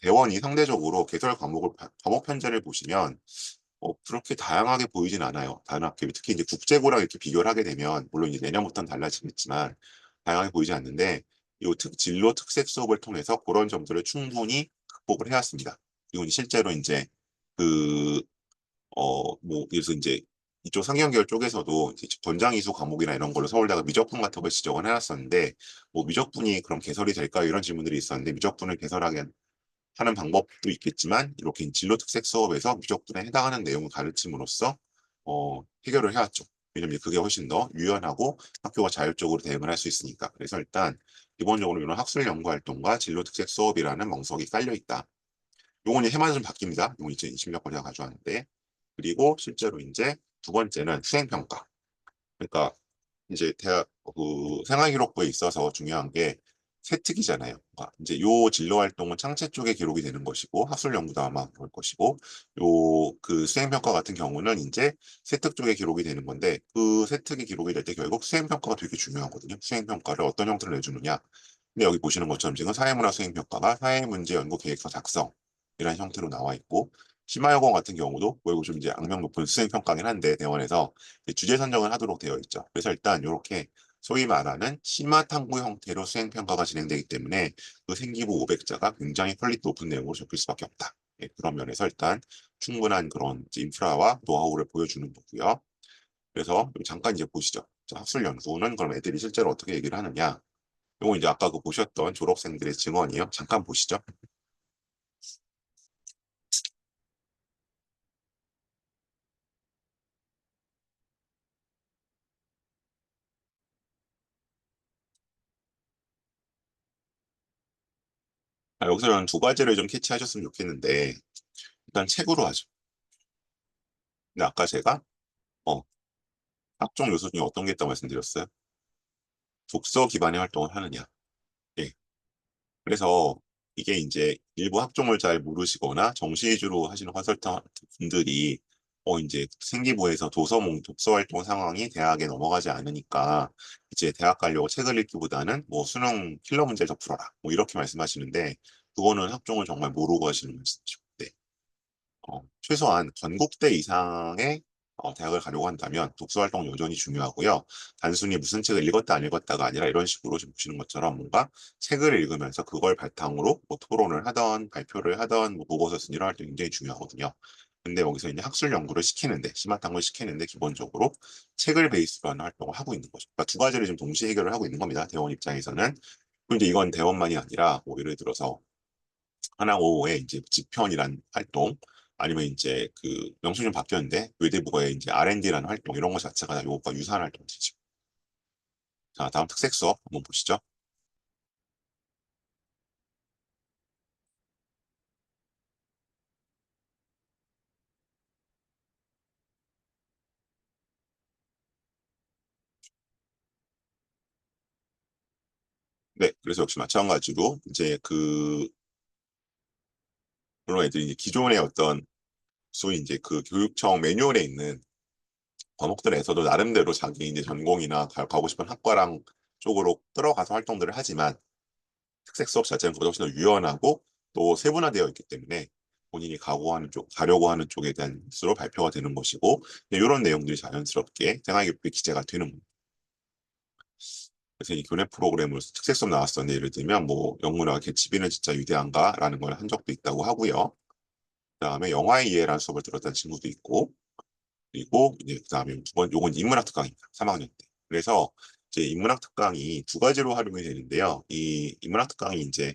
대원이 상대적으로 개설 과목을 과목 편제를 보시면 그렇게 다양하게 보이진 않아요. 다른 학교에 특히 이제 국제고랑 이렇게 비교를 하게 되면 물론 이제 내년부터는 달라지겠지만 다양하게 보이지 않는데 이 진로 특색 수업을 통해서 그런 점들을 충분히 극복을 해왔습니다. 그리고 이제 실제로 이제 그 뭐 그래서 이제 이쪽 상경계열 쪽에서도 이제 권장 이수 과목이나 이런 걸로 서울대가 미적분 같은 걸 지정을 해놨었는데 뭐 미적분이 그럼 개설이 될까 이런 질문들이 있었는데 미적분을 개설하게 하는 방법도 있겠지만 이렇게 진로 특색 수업에서 미적분에 해당하는 내용을 가르침으로써 해결을 해왔죠. 왜냐면 그게 훨씬 더 유연하고 학교가 자율적으로 대응을 할 수 있으니까. 그래서 일단 기본적으로 이런 학술 연구 활동과 진로 특색 수업이라는 멍석이 깔려 있다. 요건 이제 해마다 좀 바뀝니다. 요건 2020년 제가 가져왔는데 그리고 실제로 이제 두 번째는 수행평가. 그러니까 이제 대학 그 생활기록부에 있어서 중요한 게 세특이잖아요. 그러니까 이제 요 진로 활동은 창체 쪽에 기록이 되는 것이고 학술 연구도 아마 그럴 것이고 요 그 수행평가 같은 경우는 이제 세특 쪽에 기록이 되는 건데 그 세특이 기록이 될 때 결국 수행평가가 되게 중요하거든요. 수행평가를 어떤 형태로 내주느냐. 근데 여기 보시는 것처럼 지금 사회문화 수행평가가 사회문제 연구 계획서 작성 이런 형태로 나와 있고 심화여건 같은 경우도 뭐 이거 좀 이제 악명 높은 수행평가긴 한데 대원에서 주제 선정을 하도록 되어 있죠. 그래서 일단 이렇게 소위 말하는 심화 탐구 형태로 수행 평가가 진행되기 때문에 그 생기부 500자가 굉장히 퀄리티 높은 내용으로 적힐 수밖에 없다. 예, 그런 면에서 일단 충분한 그런 인프라와 노하우를 보여주는 거고요. 그래서 잠깐 이제 보시죠. 자, 학술 연구는 그럼 애들이 실제로 어떻게 얘기를 하느냐? 이거 이제 아까 그 보셨던 졸업생들의 증언이요. 잠깐 보시죠. 여기서 저는 두 가지를 좀 캐치하셨으면 좋겠는데 일단 책으로 하죠. 근데 아까 제가 어, 학종 요소 중에 어떤 게 있다고 말씀드렸어요? 독서 기반의 활동을 하느냐. 예. 그래서 이게 이제 일부 학종을 잘 모르시거나 정시 위주로 하시는 컨설턴트 분들이 이제 생기부에서 독서 활동 상황이 대학에 넘어가지 않으니까 이제 대학 가려고 책을 읽기보다는 뭐 수능 킬러 문제를 더 풀어라. 뭐 이렇게 말씀하시는데 그거는 학종을 정말 모르고 하시는 말씀이죠. 네. 최소한 건국대 이상의 대학을 가려고 한다면 독서 활동 여전히 중요하고요. 단순히 무슨 책을 읽었다 안 읽었다가 아니라 이런 식으로 지금 보시는 것처럼 뭔가 책을 읽으면서 그걸 바탕으로 뭐 토론을 하던 발표를 하던 뭐 보고서 쓰는 이런 활동이 굉장히 중요하거든요. 근데 여기서 이제 학술 연구를 시키는데, 심화탕을 시키는데 기본적으로 책을 베이스로 하는 활동을 하고 있는 거죠. 그러니까 두 가지를 지금 동시에 해결을 하고 있는 겁니다. 대원 입장에서는. 그리고 이제 이건 대원만이 아니라 뭐 예를 들어서 하나고의 이제 집현이란 활동, 아니면 이제 그 명칭이 좀 바뀌었는데 외대부가의 이제 R&D라는 활동, 이런 것 자체가 다 요것과 유사한 활동이죠. 자, 다음 특색 수업 한번 보시죠. 네, 그래서 역시 마찬가지로 이제 그 그런 애들이 이제 기존의 어떤 소위 이제 그 교육청 매뉴얼에 있는 과목들에서도 나름대로 자기 이제 전공이나 가고 싶은 학과랑 쪽으로 들어가서 활동들을 하지만 특색 수업 자체는 그보다 훨씬 더 유연하고 또 세분화되어 있기 때문에 본인이 가려고 하는 쪽에 대한 수로 발표가 되는 것이고, 이런 내용들이 자연스럽게 생활교육에 기재가 되는 겁니다. 그래서 이 교내 프로그램으로 특색 수업 나왔었는데, 예를 들면 뭐 영문화 개치비는 진짜 위대한가라는 걸 한 적도 있다고 하고요. 그다음에 영화의 이해라는 수업을 들었던 친구도 있고, 그리고 이제 그다음에 두 번, 요건 인문학 특강입니다. 3학년 때. 그래서 이제 인문학 특강이 두 가지로 활용이 되는데요. 이 인문학 특강이 이제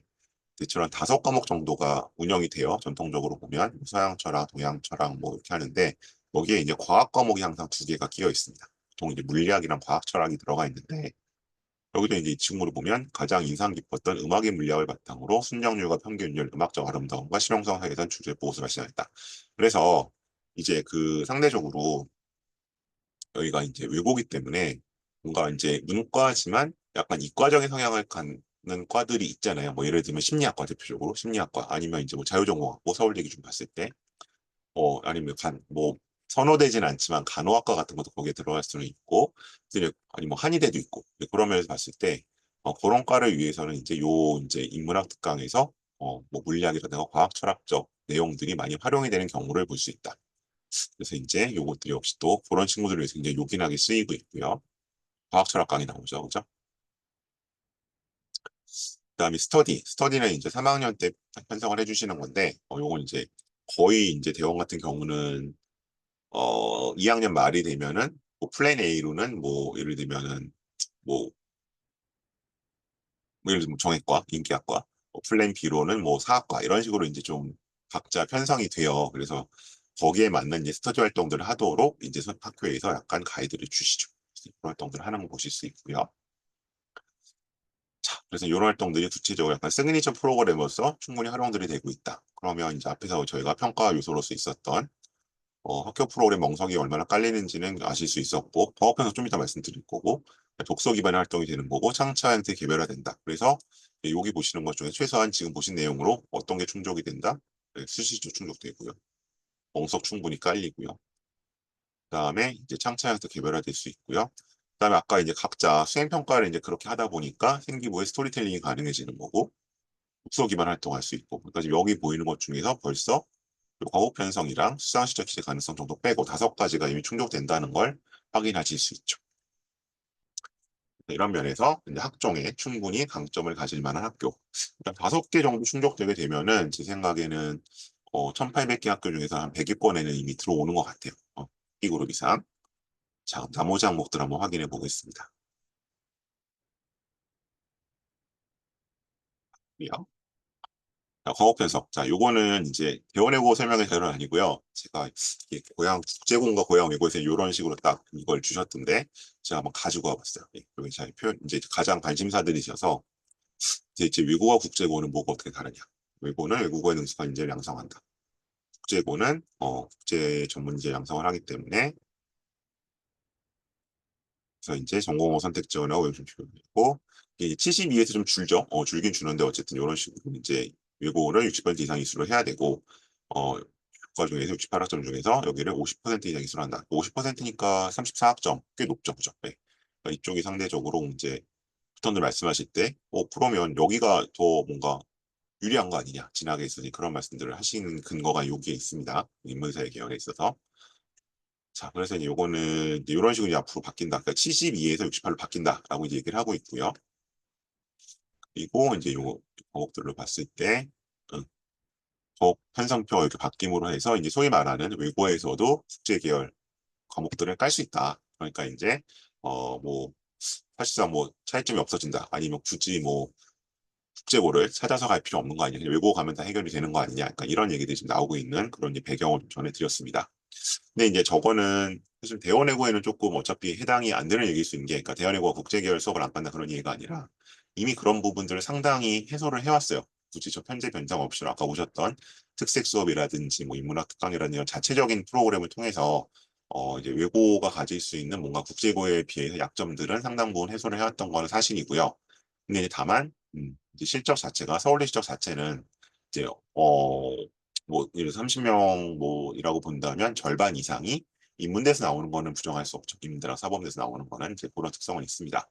대충 한 5과목 정도가 운영이 돼요. 전통적으로 보면 서양 철학, 동양 철학 뭐 이렇게 하는데, 거기에 이제 과학 과목이 항상 2개가 끼어 있습니다. 보통 이제 물리학이랑 과학 철학이 들어가 있는데, 여기도 이제 이 친구를 보면 가장 인상 깊었던 음악의 물리학을 바탕으로 순정률과 평균율, 음악적 아름다움과 실용성 사이에선 주제 보고서가 시작했다. 그래서 이제 그 상대적으로 여기가 이제 외고기 때문에 뭔가 이제 문과지만 약간 이과적인 성향을 갖는 과들이 있잖아요. 뭐 예를 들면 심리학과, 대표적으로 심리학과, 아니면 이제 뭐 자유전공학고, 서울대 기준 봤을 때 아니면 뭐 선호되진 않지만 간호학과 같은 것도 거기에 들어갈 수는 있고, 아니 뭐 한의대도 있고, 그런 면에서 봤을 때 그런 과를 위해서는 이제 이제 인문학 특강에서 뭐 물리학이라든가 과학 철학적 내용들이 많이 활용이 되는 경우를 볼 수 있다. 그래서 이제 요것들이 역시 또 그런 친구들을 위해서 굉장히 요긴하게 쓰이고 있고요. 과학 철학 강의 나오죠, 그죠? 그다음에 스터디는 이제 3학년 때 편성을 해주시는 건데, 요건 이제 거의 이제 대원 같은 경우는 2학년 말이 되면은 뭐 플랜 A로는 뭐 예를 들면은 뭐, 예를 들면 정액과 인기학과, 플랜 B로는 뭐 사학과, 이런 식으로 이제 좀 각자 편성이 돼요. 그래서 거기에 맞는 이제 스터디 활동들을 하도록 이제 학교에서 약간 가이드를 주시죠. 그런 활동들을 하는 거 보실 수 있고요. 자, 그래서 이런 활동들이 구체적으로 약간 시그니처 프로그램으로서 충분히 활용들이 되고 있다. 그러면 이제 앞에서 저희가 평가 요소로서 있었던 학교 프로그램 멍석이 얼마나 깔리는지는 아실 수 있었고, 버업에서 좀 이따 말씀드릴 거고, 독서 기반의 활동이 되는 거고, 창차 형태 개별화된다. 그래서 여기 보시는 것 중에 최소한 지금 보신 내용으로 어떤 게 충족이 된다? 네, 수시도 충족되고요. 멍석 충분히 깔리고요. 그다음에 이제 창차 형태 개별화될 수 있고요. 그다음에 아까 이제 각자 수행 평가를 이제 그렇게 하다 보니까 생기부의 스토리텔링이 가능해지는 거고, 독서 기반 활동할 수 있고, 그러니까 지금 여기 보이는 것 중에서 벌써 과목 편성이랑 수상 시적 기재 가능성 정도 빼고 5가지가 이미 충족된다는 걸 확인하실 수 있죠. 이런 면에서 이제 학종에 충분히 강점을 가질 만한 학교. 일단 5개 정도 충족되게 되면은 제 생각에는 1,800개 학교 중에서 한 100위권에는 이미 들어오는 것 같아요. 이 그룹 이상. 자, 나머지 항목들 한번 확인해 보겠습니다. 자, 과목 편성. 자, 요거는 이제 대원외고 설명의 자료는 아니고요. 제가 이게 국제공과 고양 외고에서 이런 식으로 딱 이걸 주셨던데, 제가 한번 가지고 와봤어요. 여기 잘 표현, 이제 가장 관심사들이셔서, 이제 외고와 국제고는 뭐가 어떻게 다르냐. 외고는 외국어의 능숙한 인재를 양성한다. 국제고는 국제 전문인재 양성을 하기 때문에, 그래서 이제 전공어 선택 지원하고 요즘 필요고, 이게 72에서 좀 줄죠. 줄긴 주는데 어쨌든 이런 식으로 이제 외고를 60% 이상 이수를 해야 되고, 교과 중에서 68학점 중에서 여기를 50% 이상 이수를 한다. 50%니까 34학점, 꽤 높죠, 그죠? 네. 그러니까 이쪽이 상대적으로 이제 부턴들 말씀하실 때, 그러면 여기가 더 뭔가 유리한 거 아니냐, 진학에 있어서 그런 말씀들을 하시는 근거가 여기에 있습니다. 인문사회 계열에 있어서. 자, 그래서 이제 요거는 이제 이런 식으로 이제 앞으로 바뀐다. 그러니까 72에서 68로 바뀐다라고 이제 얘기를 하고 있고요. 그리고 이제 요 과목들로 봤을 때, 응. 편성표 이렇게 바뀜으로 해서 이제 소위 말하는 외고에서도 국제 계열 과목들을 깔 수 있다. 그러니까 이제 뭐 사실상 뭐 차이점이 없어진다. 아니면 굳이 뭐 국제고를 찾아서 갈 필요 없는 거 아니냐. 외고 가면 다 해결이 되는 거 아니냐. 약간 이런 얘기들이 지금 나오고 있는 그런 이제 배경을 좀 전해드렸습니다. 근데 이제 저거는 사실 대원외고에는 조금 어차피 해당이 안 되는 얘기일 수 있는 게, 그러니까 대원외고가 국제계열 수업을 안 간다 그런 얘기가 아니라 이미 그런 부분들을 상당히 해소를 해왔어요. 굳이 저 편제 변경 없이 아까 오셨던 특색 수업이라든지 뭐 인문학 특강이라든지 이런 자체적인 프로그램을 통해서 이제 외고가 가질 수 있는 뭔가 국제고에 비해서 약점들은 상당 부분 해소를 해왔던 거는 사실이고요. 근데 이제 다만 이제 실적 자체가 서울대 실적 자체는 이제 뭐 예를 들어 30명 뭐이라고 본다면 절반 이상이 인문대에서 나오는 거는 부정할 수 없죠. 인문대랑 사범대에서 나오는 거는 이제 그런 특성은 있습니다.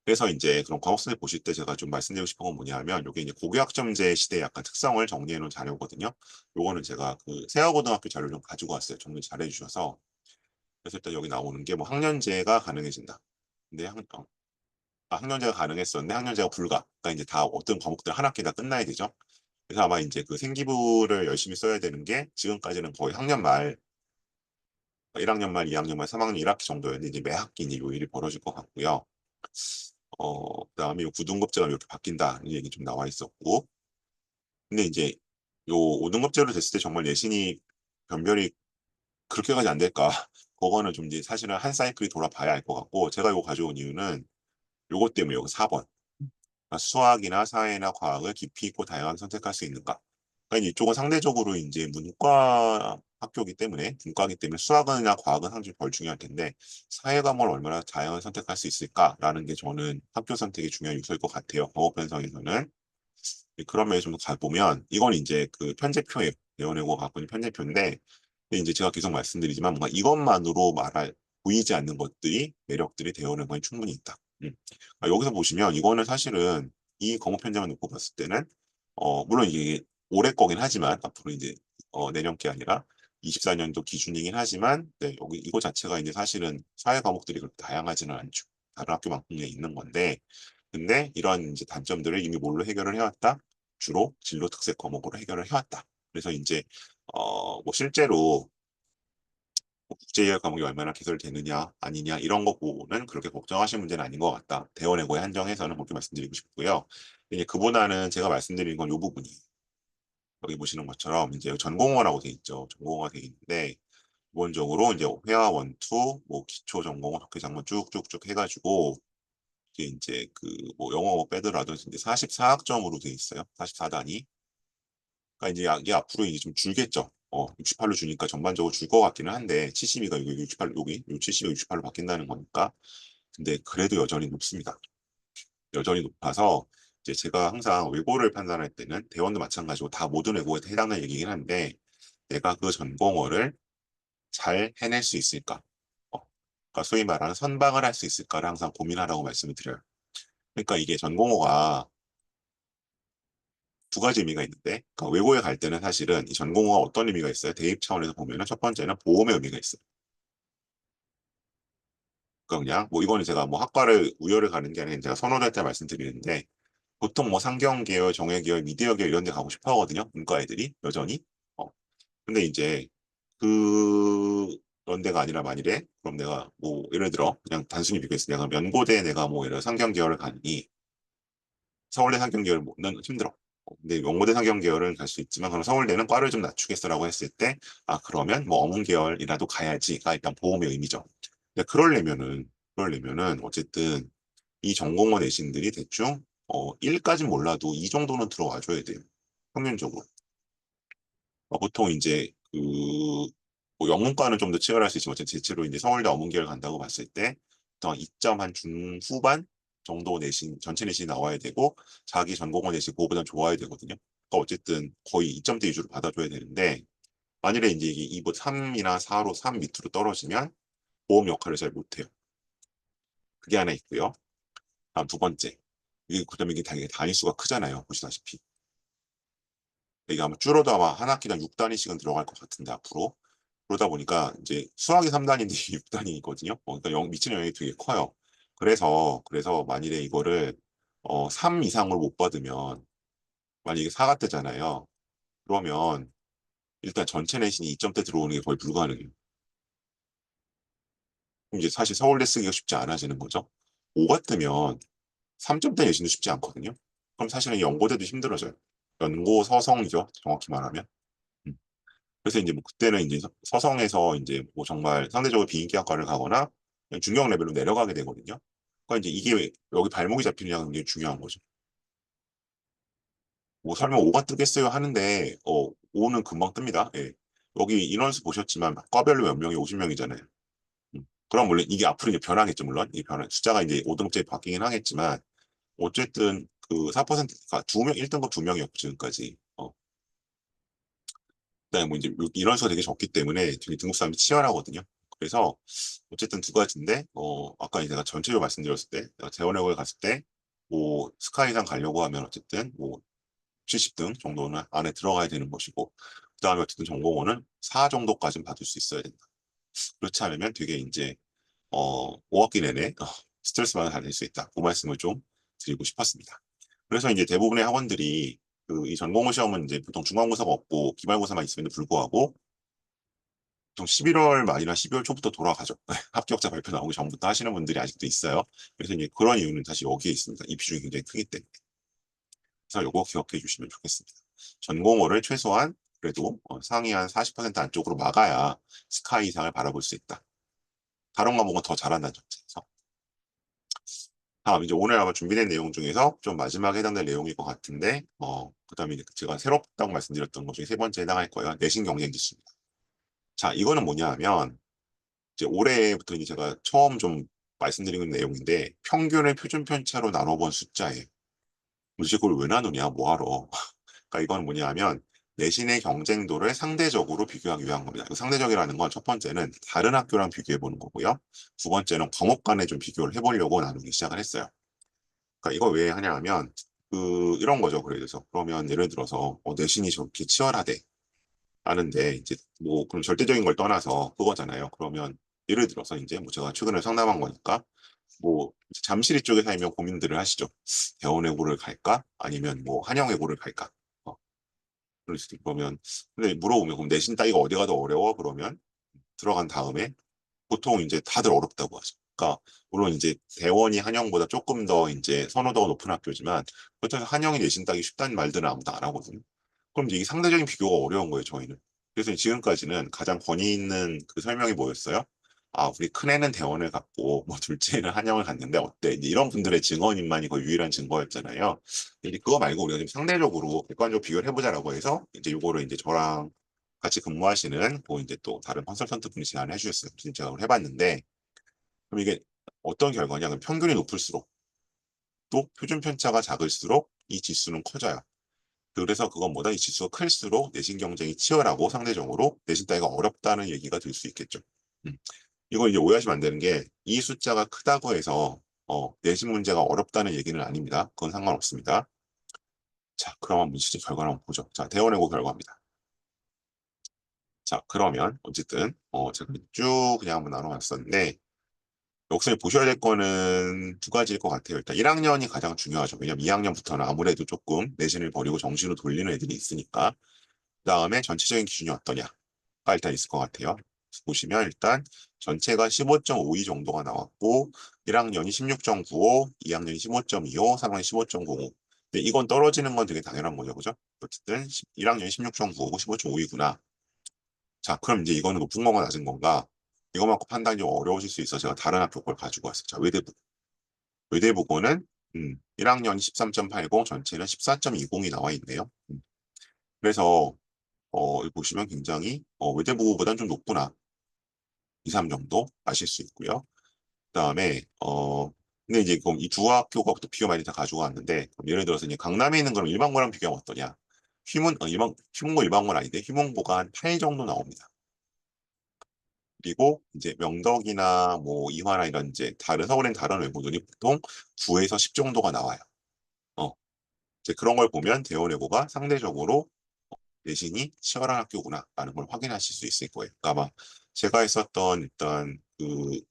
그래서 이제 그런 과목선을 보실 때 제가 좀 말씀드리고 싶은 건 뭐냐면 이게 이제 고교학점제 시대의 약간 특성을 정리해 놓은 자료거든요. 요거는 제가 그 세화고등학교 자료를 좀 가지고 왔어요. 정리 잘해 주셔서. 그래서 일단 여기 나오는 게 뭐 학년제가 가능해진다. 근데 학년제가 가능했었는데 학년제가 불가. 그러니까 이제 다 어떤 과목들 한 학기 다 끝나야 되죠. 그래서 아마 이제 그 생기부를 열심히 써야 되는 게 지금까지는 거의 학년 말 1학년 말, 2학년 말, 3학년 1학기 정도였는데 이제 매 학기 이제 요 일이 벌어질 것 같고요. 그다음에 요 구등급제가 이렇게 바뀐다 이 얘기 좀 나와 있었고, 근데 이제 요 5등급제로 됐을 때 정말 내신이 변별이 그렇게까지 안 될까? 그거는 좀 이제 사실은 한 사이클이 돌아봐야 알 것 같고, 제가 이거 가져온 이유는 요것 때문에 여기 4번. 그러니까 수학이나 사회나 과학을 깊이 있고 다양하게 선택할 수 있는가. 그러니까 이쪽은 상대적으로 이제 문과 학교이기 때문에, 문과이기 때문에 수학이나 과학은 상당히 덜 중요할 텐데 사회 과목을 얼마나 다양하게 선택할 수 있을까라는 게 저는 학교 선택이 중요한 요소일 것 같아요. 과목 편성에서는. 그런 면에서 좀 가보면 이건 이제 그 편제표에 내어내고 갖고 있는 편제표인데, 근데 이제 제가 계속 말씀드리지만 뭔가 이것만으로 말할 보이지 않는 것들이 매력들이 되어오는 건 충분히 있다. 여기서 보시면 이거는 사실은 이 과목 편제만 놓고 봤을 때는 물론 이게 올해 거긴 하지만 앞으로 이제 내년 게 아니라 24년도 기준이긴 하지만, 네, 여기 이거 자체가 이제 사실은 사회 과목들이 그렇게 다양하지는 않죠. 다른 학교만큼에 있는 건데, 근데 이런 이제 단점들을 이미 뭘로 해결을 해왔다? 주로 진로 특색 과목으로 해결을 해왔다. 그래서 이제 뭐 실제로 국제이해 과목이 얼마나 개설되느냐 아니냐 이런 거 보고는 그렇게 걱정하실 문제는 아닌 것 같다. 대원외고에 한정해서는 그렇게 말씀드리고 싶고요. 이제 그보다는 제가 말씀드린 건 이 부분이, 여기 보시는 것처럼 이제 전공어라고 돼 있죠. 전공어가 돼 있는데 기본적으로 이제 회화 원투, 뭐 기초 전공어, 독해 장문 쭉쭉쭉 해가지고 이게 이제 그 뭐 영어 빼더라도 이제 44학점으로 돼 있어요. 44단위. 그러니까 이제 이게 앞으로 이제 좀 줄겠죠. 68로 주니까 전반적으로 줄 것 같기는 한데 72가 여기 68 여기 요 72가 68로 바뀐다는 거니까. 근데 그래도 여전히 높습니다. 여전히 높아서 이제 제가 항상 외고를 판단할 때는 대원도 마찬가지고 다 모든 외고에 해당하는 얘기긴 한데 내가 그 전공어를 잘 해낼 수 있을까? 그러니까 소위 말하는 선방을 할 수 있을까를 항상 고민하라고 말씀을 드려요. 그러니까 이게 전공어가 두 가지 의미가 있는데, 그러니까 외고에 갈 때는 사실은 이 전공어가 어떤 의미가 있어요? 대입 차원에서 보면은 첫 번째는 보험의 의미가 있어요. 그러니까 그냥 뭐 이거는 제가 뭐 학과를 우열을 가는 게 아니라 제가 선호될 때 말씀드리는데, 보통 뭐 상경 계열, 정외 계열, 미디어 계열 이런 데 가고 싶어 하거든요. 문과 애들이 여전히. 어. 근데 이제 그런 데가 아니라 만일에 그럼 내가 뭐 예를 들어 그냥 단순히 비교해서 내가 면고대에 내가 뭐 예를 들어 상경 계열을 가니 서울대 상경 계열은 힘들어. 근데 연고대 상경 계열은 갈 수 있지만 그럼 서울대는 과를 좀 낮추겠어라고 했을 때, 그러면 뭐 어문 계열이라도 가야지가 일단 보험의 의미죠. 근데 그러려면은 어쨌든 이 전공어 내신들이 대충 1까진 몰라도 이 정도는 들어와 줘야 돼요. 평균적으로. 보통 이제 뭐 영문과는 좀 더 치열할 수 있지만 어쨌든 대체로 이제 서울대 어문계열 간다고 봤을 때 보통 2점 한 중후반 정도 내신 전체 내신이 나와야 되고 자기 전공어 내신 그거보다 좋아야 되거든요. 그러니까 어쨌든 거의 2점대 위주로 받아줘야 되는데 만일에 이제 이게 2부 3이나 4로 3 밑으로 떨어지면 보험 역할을 잘 못해요. 그게 하나 있고요. 다음 두 번째. 이게 그다음에 이게 당연히 단위수가 크잖아요. 보시다시피. 이게 아마 줄어도 아마 한 학기당 6단위씩은 들어갈 것 같은데 앞으로. 그러다 보니까 이제 수학이 3단인데 6단이거든요. 그러니까 미치는 영향이 되게 커요. 그래서 만일에 이거를 3 이상으로 못 받으면 만약에 4가 뜨잖아요. 그러면 일단 전체 내신이 2점대 들어오는 게 거의 불가능해요. 그럼 이제 사실 서울대 쓰기가 쉽지 않아지는 거죠. 5가 뜨면 3점대 내신도 쉽지 않거든요. 그럼 사실은 연고대도 힘들어져요. 연고 서성이죠. 정확히 말하면. 음. 그래서 이제 뭐 그때는 이제 서성에서 이제 뭐 정말 상대적으로 비인기학과를 가거나 그냥 중형 레벨로 내려가게 되거든요. 그러니까 이제 이게 왜 여기 발목이 잡히느냐는 게 중요한 거죠. 뭐 설마 5가 뜨겠어요 하는데 5는 금방 뜹니다. 예. 여기 인원수 보셨지만 과별로 몇 명이 50명이잖아요. 그럼 물론 이게 앞으로 이제 변하겠죠. 물론 이 변화 숫자가 이제 5등급제 바뀌긴 하겠지만 어쨌든 그 4%가 2명 1등급 2명이었고 지금까지. 그다음에 뭐 이제 이런 수가 되게 적기 때문에 되게 등급 싸움이 치열하거든요. 그래서 어쨌든 두 가지인데 아까 이제 제가 전체적으로 말씀드렸을 때 내가 재원외고에 갔을 때 뭐 스카이상 가려고 하면 어쨌든 뭐 70등 정도는 안에 들어가야 되는 것이고 그다음에 어쨌든 전공원은 4 정도까지는 받을 수 있어야 된다. 그렇지 않으면 되게 이제 5학기 내내 스트레스만 받을 수 있다. 그 말씀을 좀 드리고 싶었습니다. 그래서 이제 대부분의 학원들이 그 이 전공의 시험은 이제 보통 중간고사가 없고 기말고사만 있음에도 불구하고 보통 11월 말이나 12월 초부터 돌아가죠. 합격자 발표 나오기 전부터 하시는 분들이 아직도 있어요. 그래서 이제 그런 이유는 사실 여기에 있습니다. 이 비중이 굉장히 크기 때문에. 그래서 이거 기억해 주시면 좋겠습니다. 전공어를 최소한 그래도 상위 한 40% 안쪽으로 막아야 스카이 이상을 바라볼 수 있다. 다른 과목은 더 잘한다는 점에서. 다음 이제 오늘 아마 준비된 내용 중에서 좀 마지막에 해당될 내용일 것 같은데 그다음에 이제 제가 새롭다고 말씀드렸던 것 중에 세 번째 해당할 거예요. 내신 경쟁 지수입니다. 자, 이거는 뭐냐 하면 이제 올해부터 이제 제가 처음 좀 말씀드리는 내용인데 평균을 표준 편차로 나눠본 숫자예요. 도대체 그걸 왜 나누냐, 뭐하러. 그러니까 이건 뭐냐 하면 내신의 경쟁도를 상대적으로 비교하기 위한 겁니다. 그 상대적이라는 건 첫 번째는 다른 학교랑 비교해 보는 거고요. 두 번째는 과목 간에 좀 비교를 해보려고 나누기 시작을 했어요. 그러니까 이거 왜 하냐 하면 이런 거죠. 그래서 그러면 예를 들어서 내신이 저렇게 치열하대 하는데 이제 뭐 그럼 절대적인 걸 떠나서 그거잖아요. 그러면 예를 들어서 이제 뭐 제가 최근에 상담한 거니까 뭐 잠실 이쪽에 살면 고민들을 하시죠. 대원외고를 갈까? 아니면 뭐 한영외고를 갈까? 그럴 수도 있고 그러면 근데 물어보면 그럼 내신 따기가 어디가 더 어려워? 그러면 들어간 다음에 보통 이제 다들 어렵다고 하죠. 그러니까 물론 이제 대원이 한영보다 조금 더 이제 선호도가 높은 학교지만 그렇다고 해서 한영이 내신 따기 쉽다는 말들은 아무도 안 하거든요. 그럼 이제 이게 상대적인 비교가 어려운 거예요, 저희는. 그래서 지금까지는 가장 권위 있는 그 설명이 뭐였어요? 아, 우리 큰애는 대원을 갔고 뭐 둘째는 한영을 갔는데 어때? 이제 이런 분들의 증언인만이 거의 유일한 증거였잖아요. 이제 그거 말고 우리가 좀 상대적으로 객관적으로 비교를 해보자라고 해서 이제 요거를 이제 저랑 같이 근무하시는 뭐 이제 또 다른 컨설턴트 분이 제안을 해주셨어요. 그래서 제가 그걸 해봤는데 그럼 이게 어떤 결과냐? 그럼 평균이 높을수록 또 표준 편차가 작을수록 이 지수는 커져요. 그래서 그건 뭐다? 이 지수가 클수록 내신 경쟁이 치열하고 상대적으로 내신 따위가 어렵다는 얘기가 될 수 있겠죠. 음. 이거 이제 오해하시면 안 되는 게 이 숫자가 크다고 해서 내신 문제가 어렵다는 얘기는 아닙니다. 그건 상관없습니다. 자, 그럼 한번 실제 결과를 한번 보죠. 자, 대원외고 결과입니다. 자, 그러면 어쨌든 제가 쭉 그냥 한번 나눠봤었는데 여기서 보셔야 될 거는 두 가지일 것 같아요. 일단 1학년이 가장 중요하죠. 왜냐면 2학년부터는 아무래도 조금 내신을 버리고 정시로 돌리는 애들이 있으니까. 그다음에 전체적인 기준이 어떠냐가 일단 있을 것 같아요. 보시면 일단 전체가 15.52 정도가 나왔고 1학년이 16.95, 2학년이 15.25, 3학년이 15.05. 근데 이건 떨어지는 건 되게 당연한 거죠. 그죠? 어쨌든 1학년이 16.95고 15.52구나. 자, 그럼 이제 이거는 높은 건가 낮은 건가? 이거만큼 판단이 좀 어려우실 수 있어서 제가 다른 학교 걸 가지고 왔어요. 자, 외대부. 외대부고는 1학년이 13.80, 전체는 14.20이 나와 있네요. 그래서 여기 보시면 굉장히 외대부고보다는 좀 높구나. 2, 3 정도 아실 수 있고요. 그다음에 근데 이제 그럼 이 두 학교가 또 비교 많이 다 가지고 왔는데 그럼 예를 들어서 이제 강남에 있는 거랑 일반고랑 비교하면 어떠냐? 휘문고 일반고는 아닌데 휘문고가 한 8 정도 나옵니다. 그리고 이제 명덕이나 뭐 이화나 이런 이제 다른 서울엔 다른 외고들이 보통 9에서 10 정도가 나와요. 어, 이제 그런 걸 보면 대원외고가 상대적으로 내신이 치열한 학교구나라는 걸 확인하실 수 있을 거예요. 그러니까 아마 제가 했었던 일단 그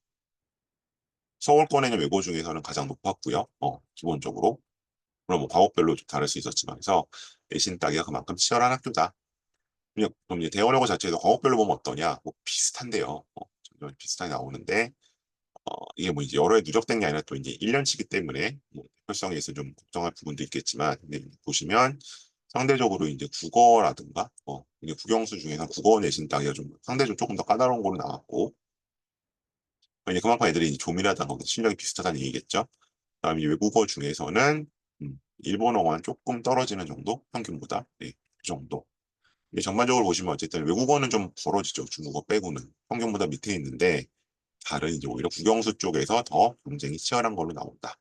서울권에 있는 외고 중에서는 가장 높았고요. 기본적으로. 물론 뭐 과목별로 좀 다를 수 있었지만 그래서 내신 따기가 그만큼 치열한 학교다. 그럼 이제 대원여고 자체에서 과목별로 보면 어떠냐? 뭐 비슷한데요. 점점 비슷하게 나오는데 이게 뭐 이제 여러 해 누적된 게 아니라 또 이제 1년치기 때문에 뭐 대표성에서 좀 걱정할 부분도 있겠지만 근데 보시면 상대적으로 이제 국어라든가 이게 국영수 중에서 국어 내신 따기가 좀 상대적으로 조금 더 까다로운 걸로 나왔고 이제 그만큼 애들이 이제 조밀하다는 거 실력이 비슷하다는 얘기겠죠. 그다음에 이제 외국어 중에서는 일본어와는 조금 떨어지는 정도 평균보다 그 정도. 근데 전반적으로 보시면 어쨌든 외국어는 좀 벌어지죠. 중국어 빼고는 평균보다 밑에 있는데 다른 이제 오히려 국영수 쪽에서 더 경쟁이 치열한 걸로 나온다.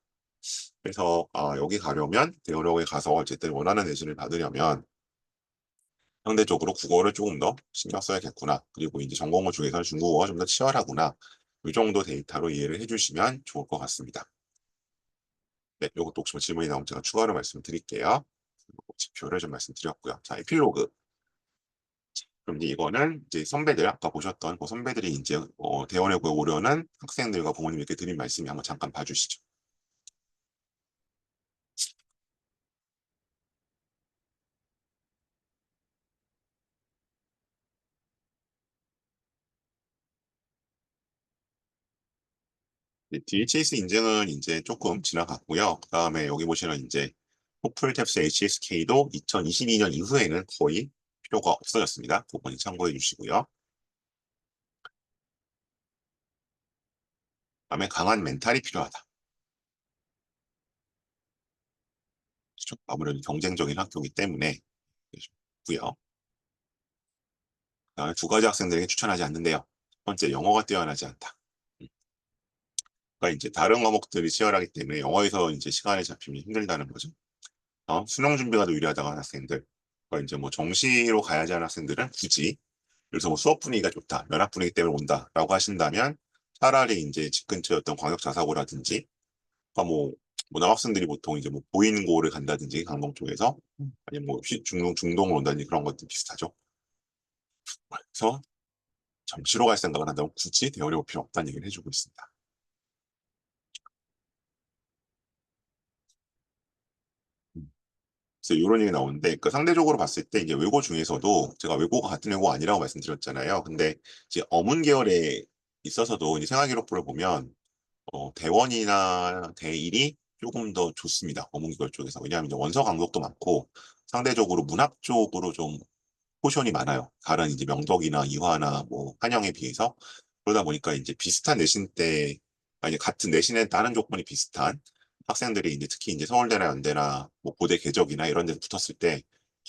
그래서 여기 가려면 대여력에 가서 어쨌든 원하는 내신을 받으려면 상대적으로 국어를 조금 더 신경 써야겠구나. 그리고 이제 전공어 중에서는 중국어가 좀 더 치열하구나. 이 정도 데이터로 이해를 해주시면 좋을 것 같습니다. 네, 이것도 혹시 뭐 질문이 나오면 제가 추가로 말씀드릴게요. 지표를 좀 말씀드렸고요. 자, 에필로그. 그럼 이제 이거는 이제 선배들 아까 보셨던 그 선배들이 이제 대원외고에 오려는 학생들과 부모님께 드린 말씀이 한번 잠깐 봐주시죠. DHS 인증은 이제 조금 지나갔고요. 그다음에 여기 보시면 이제 토플 탭스 HSK도 2022년 이후에는 거의 필요가 없어졌습니다. 그거 참고해 주시고요. 그다음에 강한 멘탈이 필요하다. 그렇죠? 아무래도 경쟁적인 학교이기 때문에 고요. 그다음에 두 가지 학생들에게 추천하지 않는데요. 첫 번째, 영어가 뛰어나지 않다. 그러니까 이제 다른 과목들이 치열하기 때문에 영어에서 이제 시간이 잡히면 힘들다는 거죠. 수능 준비가 더 유리하다고 하는 학생들, 그러니까 이제 뭐 정시로 가야지 하는 학생들은 굳이 그래서 뭐 수업 분위기가 좋다, 면학 분위기 때문에 온다라고 하신다면 차라리 이제 집 근처에 어떤 광역 자사고라든지, 그러니까 뭐 남학생들이 보통 이제 뭐 보인고를 간다든지 강동 쪽에서 아니면 뭐 중동을 온다든지 그런 것들 비슷하죠. 그래서 정시로 갈 생각을 한다면 굳이 대어려울 필요 없다는 얘기를 해주고 있습니다. 그래서 이런 얘기 나오는데 그 상대적으로 봤을 때 이제 외고 중에서도 제가 외고가 같은 외고 아니라고 말씀드렸잖아요. 근데 이제 어문 계열에 있어서도 이제 생활기록부를 보면 대원이나 대일이 조금 더 좋습니다. 어문 계열 쪽에서. 왜냐하면 이제 원서 강독도 많고 상대적으로 문학 쪽으로 좀 포션이 많아요. 다른 이제 명덕이나 이화나 뭐 한영에 비해서. 그러다 보니까 이제 비슷한 내신 때 아니 같은 내신에 다른 조건이 비슷한 학생들이 이제 특히 이제 서울대나 연대나 뭐 고대 궤적이나 이런 데서 붙었을 때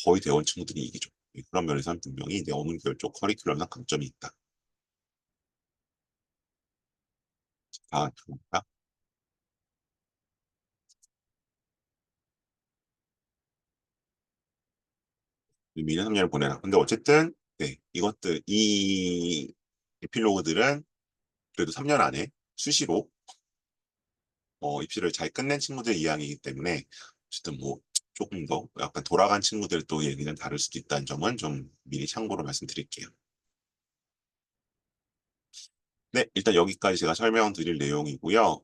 거의 대원 친구들이 이기죠. 그런 면에서는 분명히 이제 어문 계열 쪽 커리큘럼상 강점이 있다. 좋습니다. 미래 3년을 보내라. 근데 어쨌든 네, 이 에필로그들은 그래도 3년 안에 수시로 입시를 잘 끝낸 친구들 이야기이기 때문에 어쨌든 뭐 조금 더 약간 돌아간 친구들 또 얘기는 다를 수도 있다는 점은 좀 미리 참고로 말씀드릴게요. 네, 일단 여기까지 제가 설명드릴 내용이고요.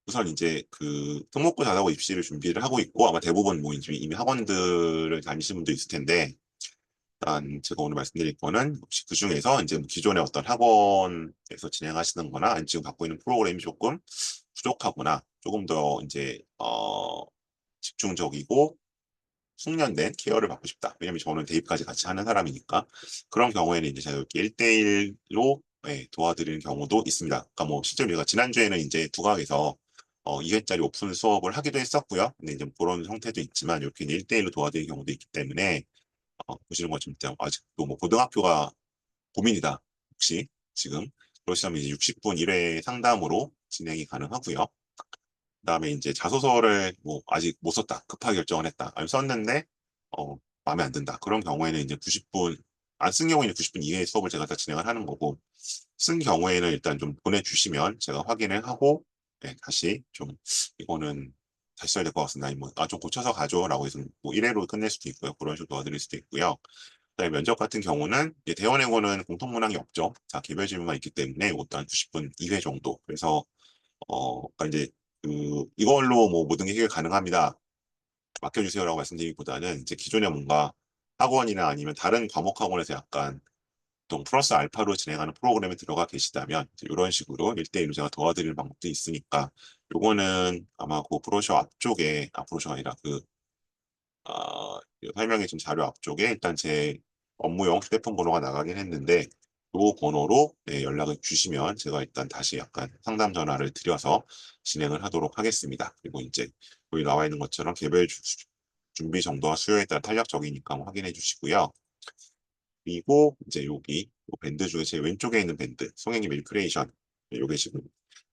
우선 이제 그 특목고 자사고 입시를 준비를 하고 있고 아마 대부분 뭐 이제 이미 학원들을 다니시는 분도 있을 텐데 일단 제가 오늘 말씀드릴 거는 혹시 그 중에서 이제 뭐 기존의 어떤 학원에서 진행하시는 거나 아니면 지금 갖고 있는 프로그램이 조금 부족하거나 조금 더 이제 집중적이고 숙련된 케어를 받고 싶다. 왜냐면 저는 대입까지 같이 하는 사람이니까 그런 경우에는 이제 제가 이렇게 1대1로 도와드리는 경우도 있습니다. 그러니까 뭐 실제로 제가 지난주에는 이제 두각에서 2회짜리 오픈 수업을 하기도 했었고요. 근데 이제 그런 형태도 있지만 이렇게 1대1로 도와드리는 경우도 있기 때문에 보시는 것처럼 아직도 뭐 고등학교가 고민이다. 혹시 지금 그러시면 이제 60분 1회 상담으로 진행이 가능하고요. 그다음에 이제 자소서를 뭐 아직 못 썼다. 급하게 결정을 했다. 아니면 썼는데 마음에 안 든다. 그런 경우에는 이제 90분 안 쓴 경우에는 90분 이외의 수업을 제가 다 진행을 하는 거고 쓴 경우에는 일단 좀 보내주시면 제가 확인을 하고 다시 좀 이거는 다시 써야 될 것 같습니다. 아니면 좀 고쳐서 가죠라고 해서 뭐 1회로 끝낼 수도 있고요. 그런 식으로 도와드릴 수도 있고요. 그다음에 면접 같은 경우는 이제 대원외고는 공통 문항이 없죠. 자, 개별 질문만 있기 때문에 이것도 한 90분 2회 정도. 그래서 그러니까 이제 이걸로 뭐 모든 게 해결 가능합니다. 맡겨주세요라고 말씀드리기보다는 이제 기존에 뭔가 학원이나 아니면 다른 과목 학원에서 약간 좀 플러스 알파로 진행하는 프로그램에 들어가 계시다면 이런 식으로 1대1로 제가 도와드리는 방법도 있으니까 요거는 아마 그 브로셔 앞쪽에 브로셔가 아니라 그 설명해 준 자료 앞쪽에 일단 제 업무용 휴대폰 번호가 나가긴 했는데 요 번호로 네, 연락을 주시면 제가 일단 다시 약간 상담 전화를 드려서 진행을 하도록 하겠습니다. 그리고 이제 여기 나와 있는 것처럼 개별 준비 정도와 수요에 따라 탄력적이니까 한번 확인해 주시고요. 그리고 이제 여기 요 밴드 중에 제 왼쪽에 있는 밴드 송영기 밀크레이션 요게 지금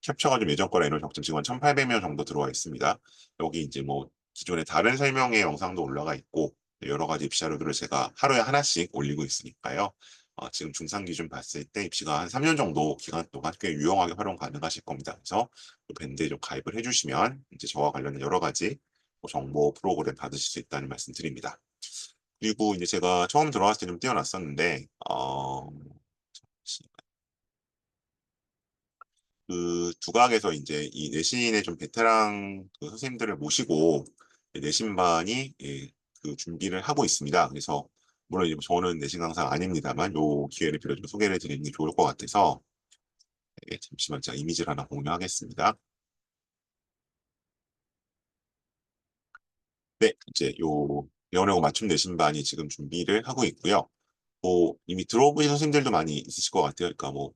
캡처가 좀 예전 거라 이런 적점 지금 한 1,800명 정도 들어와 있습니다. 여기 이제 뭐 기존에 다른 설명의 영상도 올라가 있고 여러 가지 입시 자료들을 제가 하루에 하나씩 올리고 있으니까요. 지금 중상 기준 봤을 때 입시가 한 3년 정도 기간 동안 꽤 유용하게 활용 가능하실 겁니다. 그래서 그 밴드에 좀 가입을 해주시면 이제 저와 관련된 여러 가지 뭐 정보 프로그램 받으실 수 있다는 말씀 드립니다. 그리고 이제 제가 처음 들어왔을 때 좀 뛰어났었는데, 그 두각에서 이제 이 내신의 좀 베테랑 그 선생님들을 모시고 내신반이 그 준비를 하고 있습니다. 그래서 물론 이제 저는 내신 강사 아닙니다만 요 기회를 빌어 좀 소개를 드리는 게 좋을 것 같아서 잠시만 제가 이미지를 하나 공유하겠습니다. 네, 이제 요 배원하고 맞춤 내신반이 지금 준비를 하고 있고요. 뭐 이미 들어보신 선생님들도 많이 있으실 것 같아요. 그러니까 뭐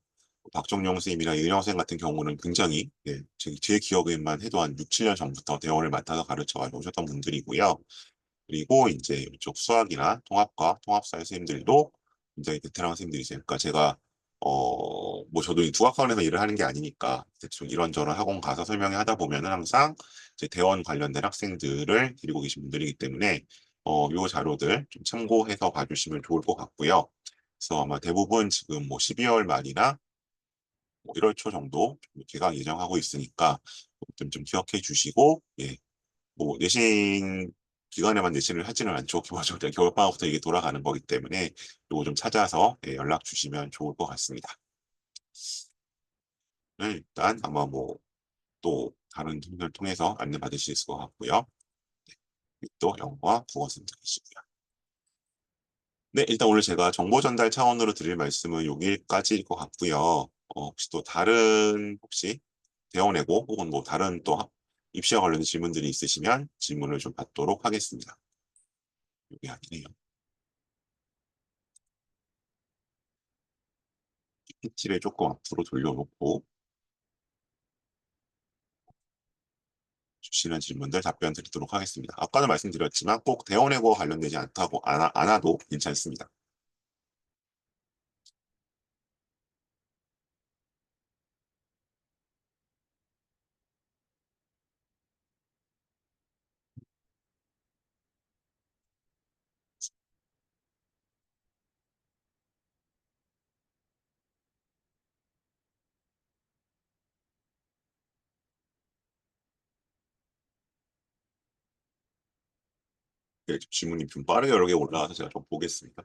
박정용 선생님이나 이은영 선생님 같은 경우는 굉장히 제 기억에만 해도 한 6, 7년 전부터 대원을 맡아서 가르쳐 가지고 오셨던 분들이고요. 그리고 이제 이쪽 수학이나 통합과 통합사 선생님들도 굉장히 베테랑 선생님들이세요. 그러니까 제가 뭐 저도 이 두학학원에서 일을 하는 게 아니니까 대충 이런저런 학원 가서 설명을 하다 보면은 항상 이제 대원 관련된 학생들을 데리고 계신 분들이기 때문에 요 자료들 좀 참고해서 봐주시면 좋을 것 같고요. 그래서 아마 대부분 지금 뭐 12월 말이나 뭐 1월 초 정도 개강 예정하고 있으니까 좀 기억해 주시고 뭐 내신 기간에만 내신을 하지는 않죠. 기본적으로 겨울방학부터 이게 돌아가는 거기 때문에 요거 좀 찾아서 연락 주시면 좋을 것 같습니다. 네, 일단 아마 뭐 또 다른 분들 통해서 안내받을 수 있을 것 같고요. 또 영어와 국어 선택이시고요. 네, 일단 오늘 제가 정보 전달 차원으로 드릴 말씀은 여기까지일 것 같고요. 혹시 또 다른 혹시 대원외고 혹은 뭐 다른 또 입시와 관련된 질문들이 있으시면 질문을 좀 받도록 하겠습니다. 여기 아니네요. PPT를 조금 앞으로 돌려놓고 주시는 질문들 답변 드리도록 하겠습니다. 아까도 말씀드렸지만 꼭 대원외고와 관련되지 않다고 안 와도 괜찮습니다. 네, 질문이 좀 빠르게 여러 개 올라와서 제가 좀 보겠습니다.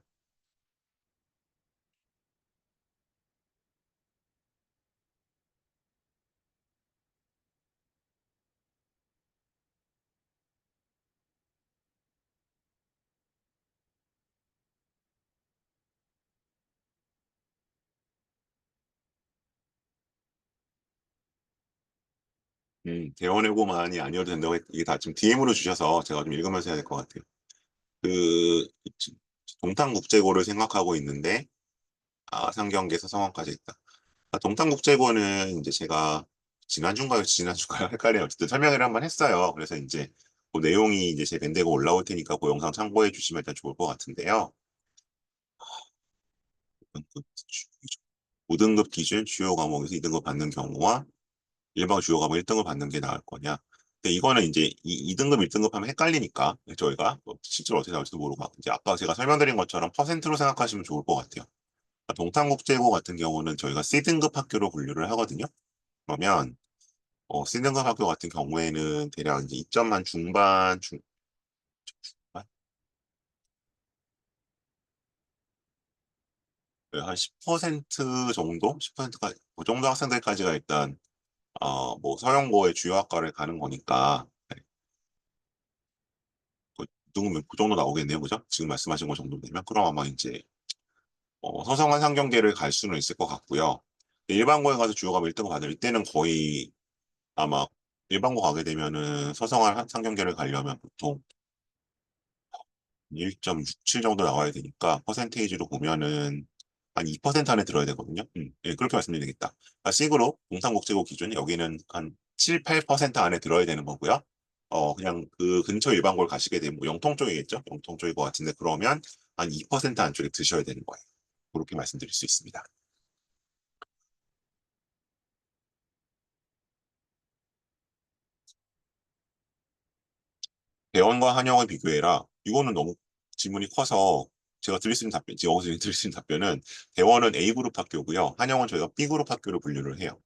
대원외고만이 아니어도 된다고 이게 다 지금 DM으로 주셔서 제가 좀 읽으면서 해야 될 것 같아요. 그 동탄국제고를 생각하고 있는데 상경계에서 성원까지 있다. 동탄국제고는 이제 제가 지난주인가요? 지난주가요? 헷갈려요. 어쨌든 설명을 한번 했어요. 그래서 이제 그 내용이 이제 제 밴드가 올라올 테니까 그 영상 참고해 주시면 일단 좋을 것 같은데요. 5등급 기준 주요 과목에서 2등급 받는 경우와 일반 주요 과목 1등급 받는 게 나을 거냐. 근데 이거는 이제 2등급, 1등급 하면 헷갈리니까 저희가 뭐 실제로 어떻게 나올지도 모르고 이제 아까 제가 설명드린 것처럼 퍼센트로 생각하시면 좋을 것 같아요. 동탄국제고 같은 경우는 저희가 C등급 학교로 분류를 하거든요. 그러면 C등급 학교 같은 경우에는 대략 이제 2점만 중반, 중반? 한 10% 정도? 10%까지, 그 정도 학생들까지가 일단, 뭐, 서영고의 주요 학과를 가는 거니까, 정도면 그 정도 나오겠네요. 그죠? 지금 말씀하신 거 정도 되면. 그럼 아마 이제, 서성한 상경계를 갈 수는 있을 것 같고요. 일반고에 가서 주요과목 1등 받을 때는 거의 아마 일반고 가게 되면은 서성한 상경계를 가려면 보통 1.67 정도 나와야 되니까 퍼센테이지로 보면은 한 2% 안에 들어야 되거든요. 예, 그렇게 말씀드리면 되겠다. 그러니까 C그룹, 동산국제고 기준 여기는 한 7, 8% 안에 들어야 되는 거고요. 그냥 그 근처 일반고를 가시게 되면 뭐 영통 쪽이겠죠? 영통 쪽일 것 같은데 그러면 한 2% 안쪽에 드셔야 되는 거예요. 그렇게 말씀드릴 수 있습니다. 대원과 한영을 비교해라. 이거는 너무 질문이 커서 제가 드릴 수 있는 답변, 여기서 드릴 수 있는 답변은 대원은 A그룹 학교고요. 한영은 저희가 B그룹 학교로 분류를 해요.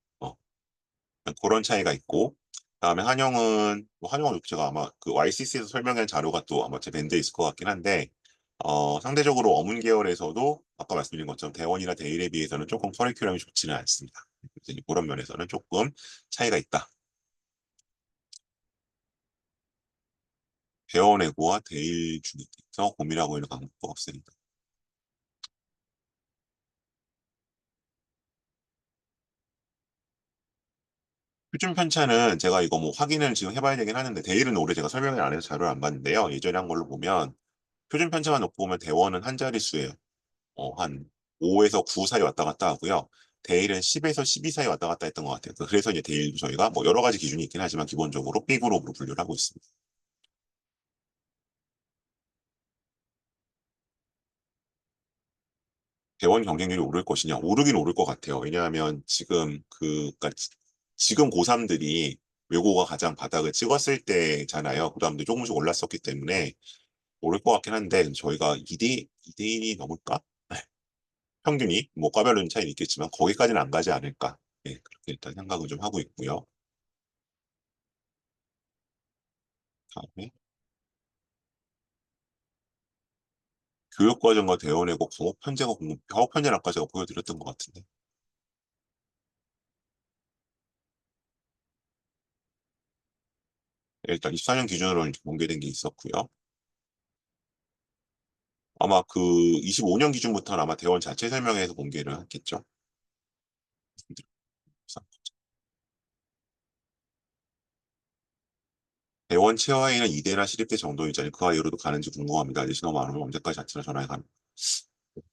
그런 차이가 있고, 그다음에 한영은, 뭐 한영은 제가 아마 그 YCC에서 설명한 자료가 또 아마 제 밴드에 있을 것 같긴 한데, 상대적으로 어문 계열에서도 아까 말씀드린 것처럼 대원이나 대일에 비해서는 조금 커리큘럼이 좋지는 않습니다. 그래서 이제 그런 면에서는 조금 차이가 있다. 대원외고와 대일 중에서 고민하고 있는 방법도 없습니다. 표준 편차는 제가 이거 뭐 확인을 지금 해봐야 되긴 하는데 대일은 올해 제가 설명을 안 해서 자료를 안 봤는데요. 예전에 한 걸로 보면 표준 편차만 놓고 보면 대원은 한 자릿수예요. 한 5에서 9 사이 왔다 갔다 하고요. 대일은 10에서 12 사이 왔다 갔다 했던 것 같아요. 그래서 이제 대일도 저희가 뭐 여러 가지 기준이 있긴 하지만 기본적으로 B그룹으로 분류를 하고 있습니다. 대원 경쟁률이 오를 것이냐? 오르긴 오를 것 같아요. 왜냐하면 지금 그러니까 지금 고3들이 외고가 가장 바닥을 찍었을 때잖아요. 그다음에 조금씩 올랐었기 때문에 오를 것 같긴 한데 저희가 2대1이 넘을까? 네. 평균이 뭐 과별로는 차이는 있겠지만 거기까지는 안 가지 않을까? 네, 그렇게 일단 생각을 좀 하고 있고요. 다음에 교육과정과 대원외고 과목편제가 과목편제는 아까 제가 보여드렸던 것 같은데 일단 24년 기준으로 이렇게 공개된 게 있었고요. 아마 그 25년 기준부터는 아마 대원 자체 설명회에서 공개를 했겠죠. 대원 체화에는 2대나 시립대 정도이자니 그 이후로도 가는지 궁금합니다. 내시 너무 안 오면 언제까지 자체나 전화해 가는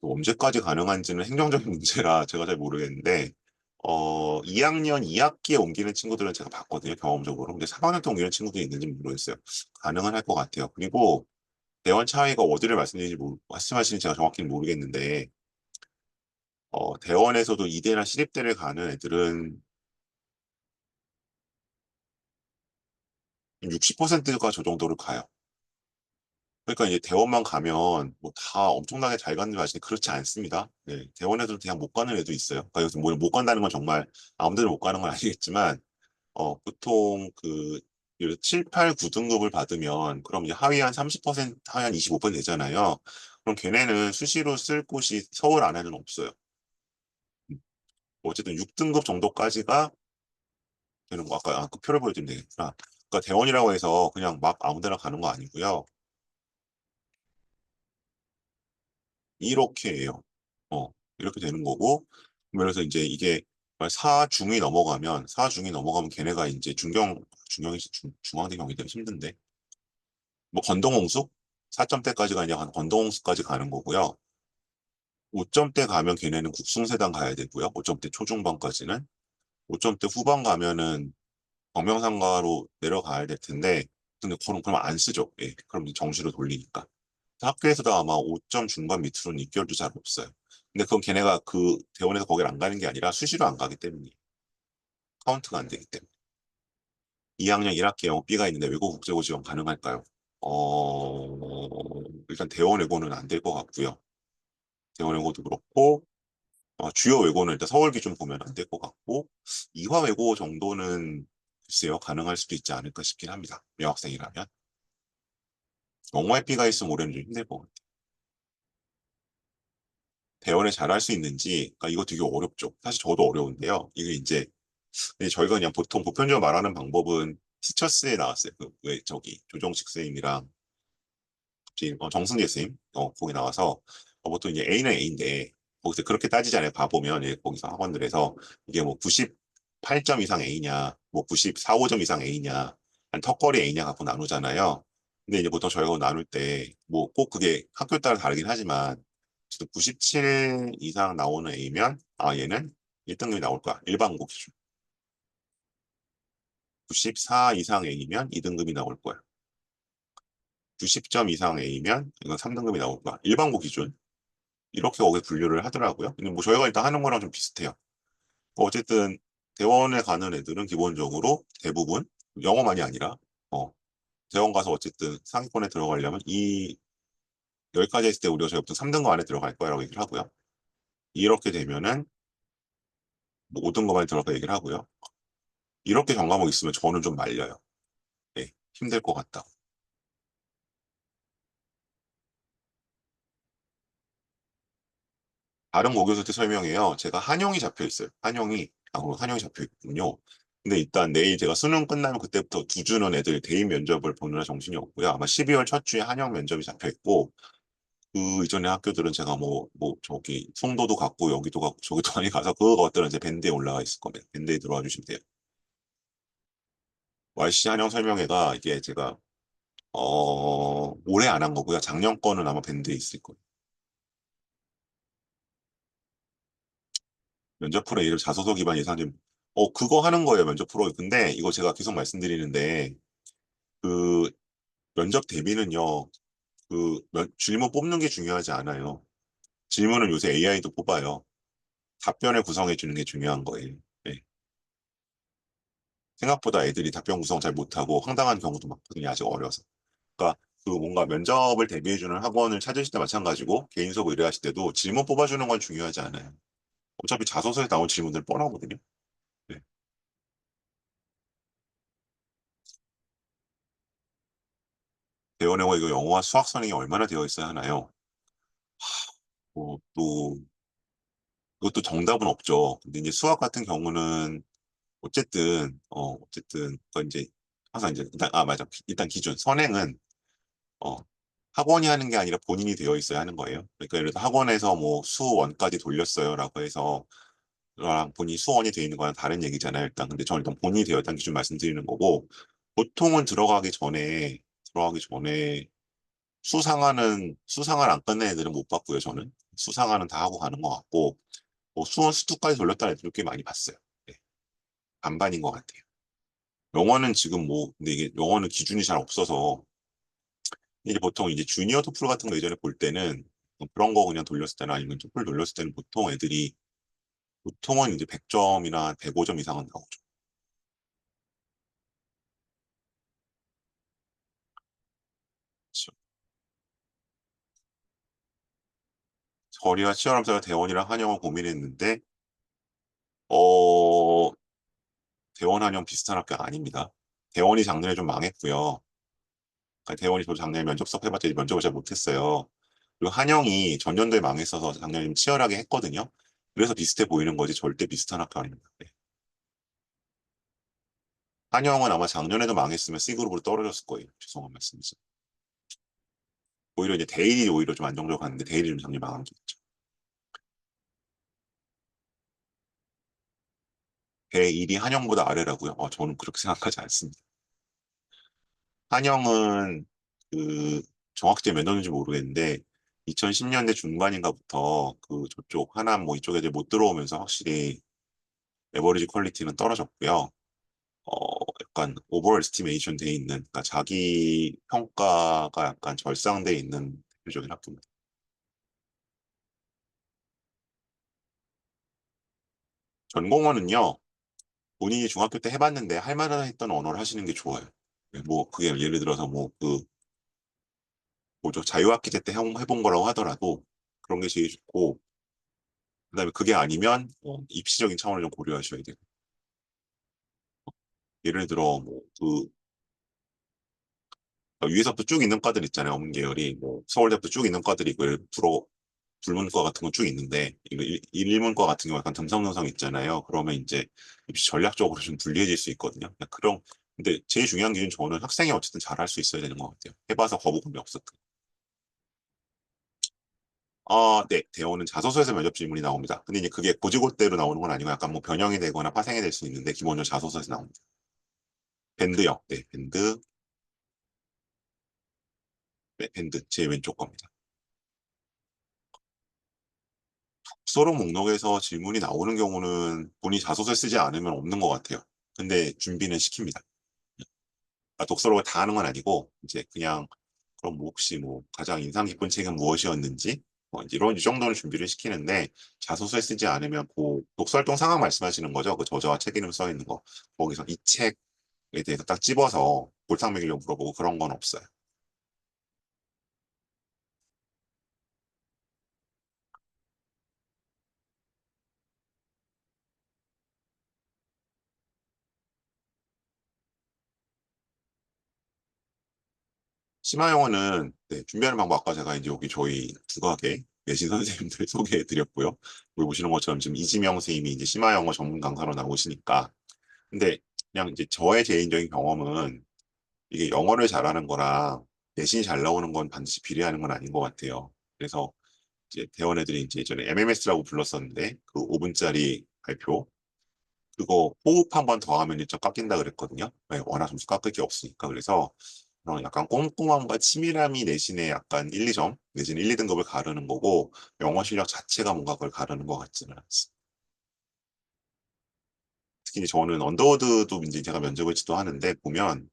또 언제까지 가능한지는 행정적인 문제라 제가 잘 모르겠는데 2학년 2학기에 옮기는 친구들은 제가 봤거든요. 경험적으로. 근데 3학년 때 옮기는 친구들이 있는지 모르겠어요. 가능은 할 것 같아요. 그리고 대원 차이가 어디를 말씀하시는지 제가 정확히는 모르겠는데 대원에서도 이대나 시립대를 가는 애들은 60%가 저 정도를 가요. 그러니까 이제 대원만 가면 뭐 다 엄청나게 잘 가는 줄 아시는데 그렇지 않습니다. 네, 대원에도 그냥 못 가는 애도 있어요. 그러니까 여기서 뭐 못 간다는 건 정말 아무 데나 못 가는 건 아니겠지만 보통 그 7, 8, 9등급을 받으면 그럼 이제 하위 한 30%, 하위 한 25% 되잖아요. 그럼 걔네는 수시로 쓸 곳이 서울 안에는 없어요. 어쨌든 6등급 정도까지가 되는 거. 아까 그 표를 보여드리면 되겠구나. 그러니까 대원이라고 해서 그냥 막 아무 데나 가는 거 아니고요. 이렇게 해요. 이렇게 되는 거고. 그래서 이제 이게 사중이 넘어가면 걔네가 이제 중앙대 경기 때문에 힘든데. 뭐 건동홍수? 4점대까지가 이제 한 건동홍수까지 가는 거고요. 5점대 가면 걔네는 국숭세단 가야 되고요. 5점대 초중반까지는. 5점대 후반 가면은 광명상가로 내려가야 될 텐데, 근데 그럼 안 쓰죠. 예, 그럼 이제 정시로 돌리니까. 학교에서도 아마 5점 중반 밑으로는 입결도 잘 없어요. 근데 그건 걔네가 그 대원에서 거기를 안 가는 게 아니라 수시로 안 가기 때문에 카운트가 안 되기 때문에. 2학년 1학기 영어 B가 있는데 외국 국제고 지원 가능할까요? 일단 대원 외고는 안 될 것 같고요. 대원 외고도 그렇고 주요 외고는 일단 서울 기준 보면 안 될 것 같고 이화 외고 정도는 글쎄요 가능할 수도 있지 않을까 싶긴 합니다. 여학생이라면 영어에 B가 있으면 올해는 좀 힘들 것 같아요. 대원에 잘할 수 있는지 이거 되게 어렵죠. 사실 저도 어려운데요. 이게 이제 저희가 그냥 보통 보편적으로 말하는 방법은 티처스에 나왔어요. 그 왜 저기 조정식 선생님이랑 정승재 쌤, 거기 나와서, 보통 이제 A는 A인데, 거기서 그렇게 따지잖아요. 봐보면, 거기서 학원들에서, 이게 뭐 98점 이상 A냐, 뭐 94, 5점 이상 A냐, 한 턱걸이 A냐 갖고 나누잖아요. 근데 이제 보통 저희가 나눌 때, 뭐 꼭 그게 학교에 따라 다르긴 하지만, 97 이상 나오는 A면, 얘는 1등급이 나올 거야. 일반고 기준. 94 이상 A면 2등급이 나올 거야. 90점 이상 A면 이건 3등급이 나올 거야. 일반고 기준. 이렇게 거기 분류를 하더라고요. 근데 뭐 저희가 일단 하는 거랑 좀 비슷해요. 어쨌든 대원에 가는 애들은 기본적으로 대부분 영어만이 아니라 대원 가서 어쨌든 상위권에 들어가려면 이 10가지 했을 때 우리가 저희부터 3등급 안에 들어갈 거라고 얘기를 하고요. 이렇게 되면은 뭐 5등급 안에 들어갈 거 얘기를 하고요. 이렇게 경과목 있으면 저는 좀 말려요. 네, 힘들 것 같다. 다른 고교수한테 설명해요. 제가 한영이 잡혀 있어요. 한영이 잡혀 있군요. 근데 일단 내일 제가 수능 끝나면 그때부터 두 주는 애들 대입 면접을 보느라 정신이 없고요. 아마 12월 첫 주에 한영 면접이 잡혀 있고, 그 이전에 학교들은 제가 저기 송도도 갔고, 여기도 갔고, 저기도 많이 가서 그것들은 이제 밴드에 올라가 있을 겁니다. 밴드에 들어와 주시면 돼요. YC 한영 설명회가 이게 제가, 올해 안 한 거고요. 작년 거는 아마 밴드에 있을 거예요. 면접 프로 A를 자소서 기반 예상점. 그거 하는 거예요, 면접 프로. 근데 이거 제가 계속 말씀드리는데, 그 면접 대비는요, 질문 뽑는 게 중요하지 않아요. 질문은 요새 AI도 뽑아요. 답변을 구성해 주는 게 중요한 거예요. 네. 생각보다 애들이 답변 구성 잘 못하고 황당한 경우도 많거든요, 아직 어려서. 그러니까 그 뭔가 면접을 대비해 주는 학원을 찾으실 때 마찬가지고 개인 수업 의뢰하실 때도 질문 뽑아주는 건 중요하지 않아요. 어차피 자소서에 나온 질문들 뻔하거든요. 네. 대원영어 이거 영어와 수학 선행이 얼마나 되어 있어야 하나요? 또 이것도 정답은 없죠. 근데 이제 수학 같은 경우는 어쨌든 그건 이제 항상 이제 일단 맞아. 일단 기준 선행은 어 학원이 하는 게 아니라 본인이 되어 있어야 하는 거예요. 그러니까 예를 들어 학원에서 뭐 수원까지 돌렸어요라고 해서 그랑 본인이 수원이 되어 있는 거랑 다른 얘기잖아요. 일단 근데 저는 일단 본인이 되어 있다는 기준 말씀드리는 거고 보통은 들어가기 전에 수상을 안 끝낸 애들은 못 봤고요. 저는 수상하는 다 하고 가는 것 같고 수원 수투까지 돌렸다는 애들 꽤 많이 봤어요. 네, 반반인 것 같아요. 영어는 지금 근데 이게 영어는 기준이 잘 없어서, 이제 보통 이제 주니어 토플 같은 거 예전에 볼 때는, 그런 거 그냥 돌렸을 때나 아니면 토플 돌렸을 때는 보통은 이제 100점이나 105점 이상은 나오죠. 그렇죠. 거리가 치열하면서 대원이랑 한영을 고민했는데, 어, 대원 한영 비슷한 학교가 아닙니다. 대원이 작년에 좀 망했고요. 그러니까 대원이 저 작년에 면접 수업 해봤자 면접을 잘 못했어요. 그리고 한영이 전년도에 망했어서 작년에 좀 치열하게 했거든요. 그래서 비슷해 보이는 거지 절대 비슷한 학교 아닙니다. 네. 한영은 아마 작년에도 망했으면 C그룹으로 떨어졌을 거예요. 죄송한 말씀이죠. 오히려 이제 대일이 오히려 좀 안정적으로 갔는데 대일이 좀 작년에 망한 게 있죠. 대일이 한영보다 아래라고요? 저는 그렇게 생각하지 않습니다. 한영은 그 정확히 몇 년인지 모르겠는데 2010년대 중반인가부터 그 저쪽 하남 뭐 이쪽 애들 못 들어오면서 확실히 에버리지 퀄리티는 떨어졌고요. 약간 오버 에스티메이션 돼 있는, 그러니까 자기 평가가 약간 절상돼 있는 대표적인 학교입니다. 전공어는요, 본인이 중학교 때 해봤는데 할 만한 했던 언어를 하시는 게 좋아요. 네, 뭐 그게 예를 들어서 뭐죠, 자유학기제 때 해본 거라고 하더라도 그런 게 제일 좋고, 그다음에 그게 아니면 입시적인 차원을 좀 고려하셔야 돼요. 예를 들어 위에서부터 쭉 있는 과들 있잖아요. 엄계열이 뭐 서울대부터 쭉 있는 과들이 있고 불문과 같은 건 쭉 있는데 이거 일문과 같은 경우 약간 듬성듬성 있잖아요. 그러면 이제 입시 전략적으로 좀 불리해질 수 있거든요. 근데 제일 중요한 기준 저는 학생이 어쨌든 잘할 수 있어야 되는 것 같아요. 해봐서 거부감이 없었던. 네, 대원은 자소서에서 면접 질문이 나옵니다. 근데 이제 그게 고지고대로 나오는 건 아니고 약간 뭐 변형이 되거나 파생이 될 수 있는데 기본적으로 자소서에서 나옵니다. 밴드요. 네, 밴드. 네, 밴드. 제 왼쪽 겁니다. 수록 목록에서 질문이 나오는 경우는 본인이 자소서 쓰지 않으면 없는 것 같아요. 근데 준비는 시킵니다. 독서록을 다 하는 건 아니고 이제 그냥 그럼 뭐 혹시 뭐 가장 인상 깊은 책은 무엇이었는지 뭐 이제 이런 이 정도는 준비를 시키는데 자소서에 쓰지 않으면 그 독서활동 상황 말씀하시는 거죠? 그 저자와 책 이름 써 있는 거 거기서 이 책에 대해서 딱 집어서 골탕 먹이려고 물어보고 그런 건 없어요. 심화 영어는 네, 준비하는 방법 아까 제가 이제 여기 저희 두각의 내신 선생님들 소개해 드렸고요. 여기 보시는 것처럼 지금 이지명 선생님이 이제 심화 영어 전문 강사로 나오시니까 근데 그냥 이제 저의 개인적인 경험은 이게 영어를 잘하는 거랑 내신이 잘 나오는 건 반드시 비례하는 건 아닌 것 같아요. 그래서 이제 대원 애들이 이제 예전에 MMS라고 불렀었는데 그 5분짜리 발표 그거 호흡 한 번 더 하면 1점 깎인다 그랬거든요. 네, 워낙 점수 깎을 게 없으니까. 그래서 약간 꼼꼼함과 치밀함이 내신에 약간 1, 2점 내지는 1, 2등급을 가르는 거고 영어 실력 자체가 뭔가 그걸 가르는 것 같지는 않습니다. 특히 저는 언더워드도 이제 제가 면접을 지도하는데 보면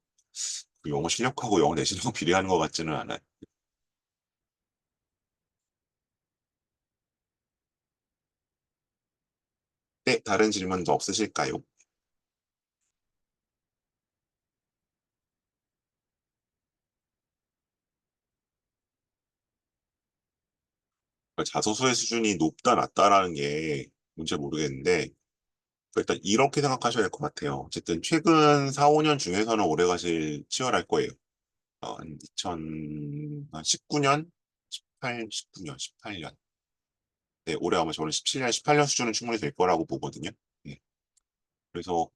그 영어 실력하고 영어 내신하고 비례하는 것 같지는 않아요. 네, 다른 질문 더 없으실까요? 자소서의 수준이 높다, 낮다라는 게 뭔지 모르겠는데, 일단 이렇게 생각하셔야 될 것 같아요. 어쨌든 최근 4, 5년 중에서는 오래 가실 치열할 거예요. 한 2019년? 18, 19년, 18년. 네, 올해 아마 저는 17년, 18년 수준은 충분히 될 거라고 보거든요. 네. 그래서,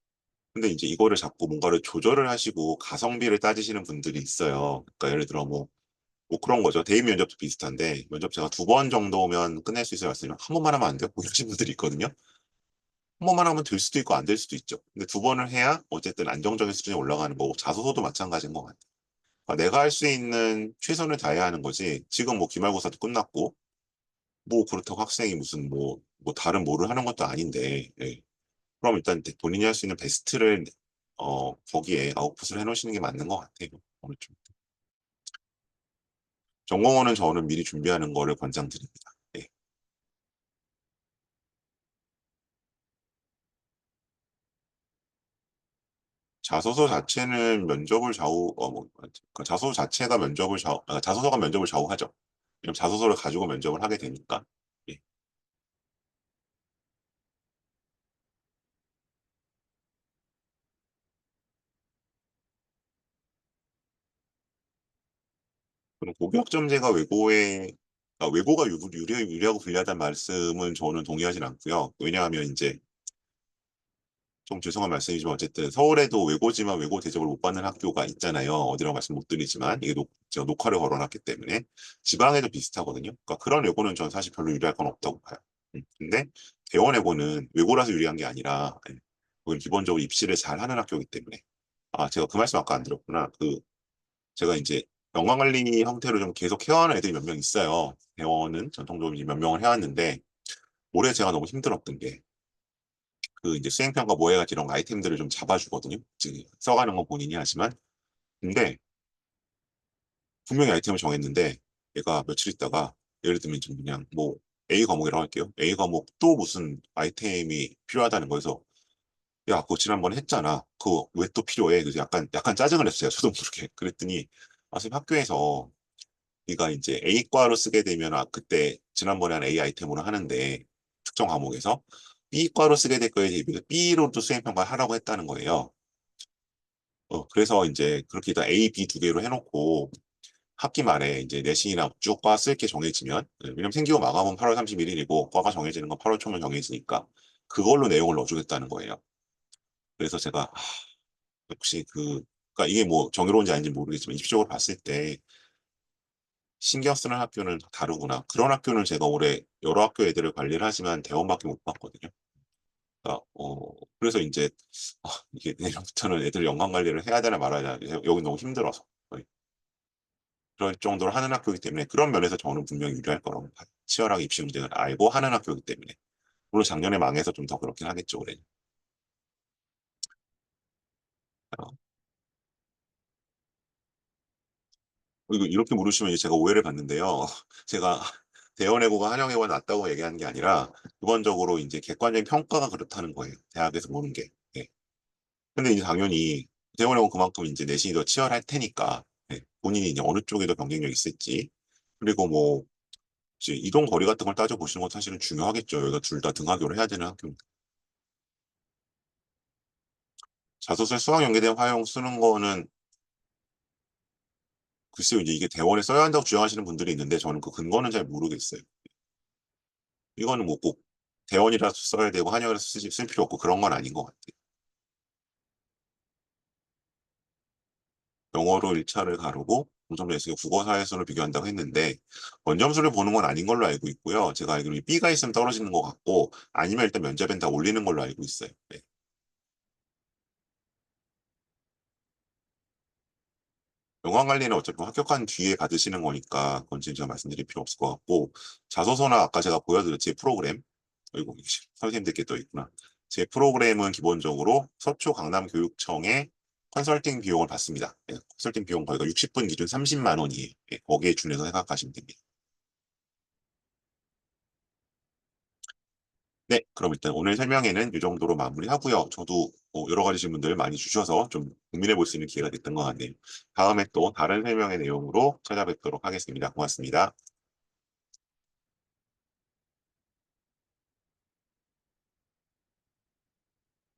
근데 이제 이거를 자꾸 뭔가를 조절을 하시고 가성비를 따지시는 분들이 있어요. 그러니까 예를 들어 뭐 그런 거죠. 대입 면접도 비슷한데 면접 제가 2번 정도면 끝낼 수 있어요. 말씀면 한 번만 하면 안 돼요? 뭐 이러신 분들이 있거든요. 한 번만 하면 될 수도 있고 안 될 수도 있죠. 근데 2번을 해야 어쨌든 안정적인 수준이 올라가는 거고 자소서도 마찬가지인 것 같아요. 그러니까 내가 할 수 있는 최선을 다해야 하는 거지. 지금 뭐 기말고사도 끝났고 뭐 그렇다고 학생이 무슨 뭐 다른 뭐를 하는 것도 아닌데 예. 그럼 일단 본인이 할 수 있는 베스트를 거기에 아웃풋을 해놓으시는 게 맞는 것 같아요. 어느 쪽. 전공어는 저는 미리 준비하는 거를 권장드립니다. 예. 자소서 자체는 면접을 그러니까 자소서 자체가 자소서가 면접을 좌우하죠. 왜냐면 자소서를 가지고 면접을 하게 되니까. 예. 그럼 고교학점제가 외고가 유리하고 불리하다는 말씀은 저는 동의하진 않고요. 왜냐하면 이제 좀 죄송한 말씀이지만 어쨌든 서울에도 외고지만 외고 대접을 못 받는 학교가 있잖아요. 어디라고 말씀 못 드리지만 이게 제가 녹화를 걸어놨기 때문에 지방에도 비슷하거든요. 그러니까 그런 외고는 전 사실 별로 유리할 건 없다고 봐요. 근데 대원 외고는 외고라서 유리한 게 아니라 그건 기본적으로 입시를 잘 하는 학교이기 때문에 제가 그 말씀 아까 안 드렸구나. 제가 이제 연관관리 형태로 좀 계속 해와는 애들이 몇 명 있어요. 대원은 전통적으로 이제 몇 명을 해왔는데 올해 제가 너무 힘들었던 게 그 이제 수행평가 모의고사 이런 거 아이템들을 좀 잡아주거든요. 지금 써가는 건 본인이 하지만. 근데 분명히 아이템을 정했는데 얘가 며칠 있다가 예를 들면 좀 그냥 뭐 A 과목이라고 할게요. A 과목 또 무슨 아이템이 필요하다는 거에서 야, 그거 지난번에 했잖아. 그거 왜 또 필요해? 그래서 약간 짜증을 냈어요. 저도 모르게. 그랬더니 선생님 학교에서 네가 이제 A과로 쓰게 되면 그때 지난번에 한 A 아이템으로 하는데 특정 과목에서 B과로 쓰게 될 거에 대비해서 B로도 수행평가를 하라고 했다는 거예요. 그래서 이제 그렇게 다 A, B 2개로 해놓고 학기 말에 이제 내신이랑 쭉 과 쓸 게 정해지면 왜냐면 생기고 마감은 8월 31일이고 과가 정해지는 건 8월 초면 정해지니까 그걸로 내용을 넣어주겠다는 거예요. 그래서 제가 혹시 그러니까 이게 뭐 정의로운지 아닌지 모르겠지만 입시적으로 봤을 때 신경 쓰는 학교는 다르구나. 그런 학교는 제가 올해 여러 학교 애들을 관리를 하지만 대원밖에 못 봤거든요. 그러니까 그래서 인제 이게 내년부터는 애들 연관 관리를 해야 되나 말아야 되나 여긴 너무 힘들어서 거의. 그럴 정도로 하는 학교이기 때문에 그런 면에서 저는 분명히 유리할 거라고 봐요. 치열하게 입시 문제를 알고 하는 학교이기 때문에. 물론 작년에 망해서 좀 더 그렇긴 하겠죠 올해는. 어 그리고 이렇게 물으시면 이제 제가 오해를 받는데요. 제가 대원외고가 한영외고가 낫다고 얘기하는 게 아니라 기본적으로 인제 객관적인 평가가 그렇다는 거예요, 대학에서 보는 게. 예. 근데 이제 당연히 대원외고는 그만큼 인제 내신이 더 치열할 테니까 예 본인이 이제 어느 쪽에 더 경쟁력이 있을지 그리고 뭐 이제 이동 거리 같은 걸 따져 보시는 것도 사실은 중요하겠죠. 여기가 둘 다 등하교를 해야 되는 학교니까. 자소서에 수학 연계된 화형 쓰는 거는 글쎄요. 이제 이게 대원에 써야 한다고 주장하시는 분들이 있는데 저는 그 근거는 잘 모르겠어요. 이거는 뭐 꼭 대원이라서 써야 되고 한영이라서 쓰지 쓸 필요 없고 그런 건 아닌 것 같아요. 영어로 1 차를 가르고 동점 레슨을 국어 사회수를 비교한다고 했는데 원점수를 보는 건 아닌 걸로 알고 있고요. 제가 알기로는 B가 있으면 떨어지는 것 같고 아니면 일단 면접엔 다 올리는 걸로 알고 있어요. 네. 연관 관리는 어차피 합격한 뒤에 받으시는 거니까 그건 지금 제가 말씀드릴 필요 없을 것 같고 자소서나 아까 제가 보여드린 제 프로그램 아이고 선생님들께 떠 있구나. 제 프로그램은 기본적으로 서초 강남교육청의 컨설팅 비용을 받습니다. 예 컨설팅 비용 거기가 60분 기준 30만 원이에요. 예 거기에 준해서 생각하시면 됩니다. 네. 그럼 일단 오늘 설명회는 이 정도로 마무리하고요. 저도 여러 가지 질문들 많이 주셔서 좀 고민해 볼 수 있는 기회가 됐던 것 같네요. 다음에 또 다른 설명회 내용으로 찾아뵙도록 하겠습니다. 고맙습니다.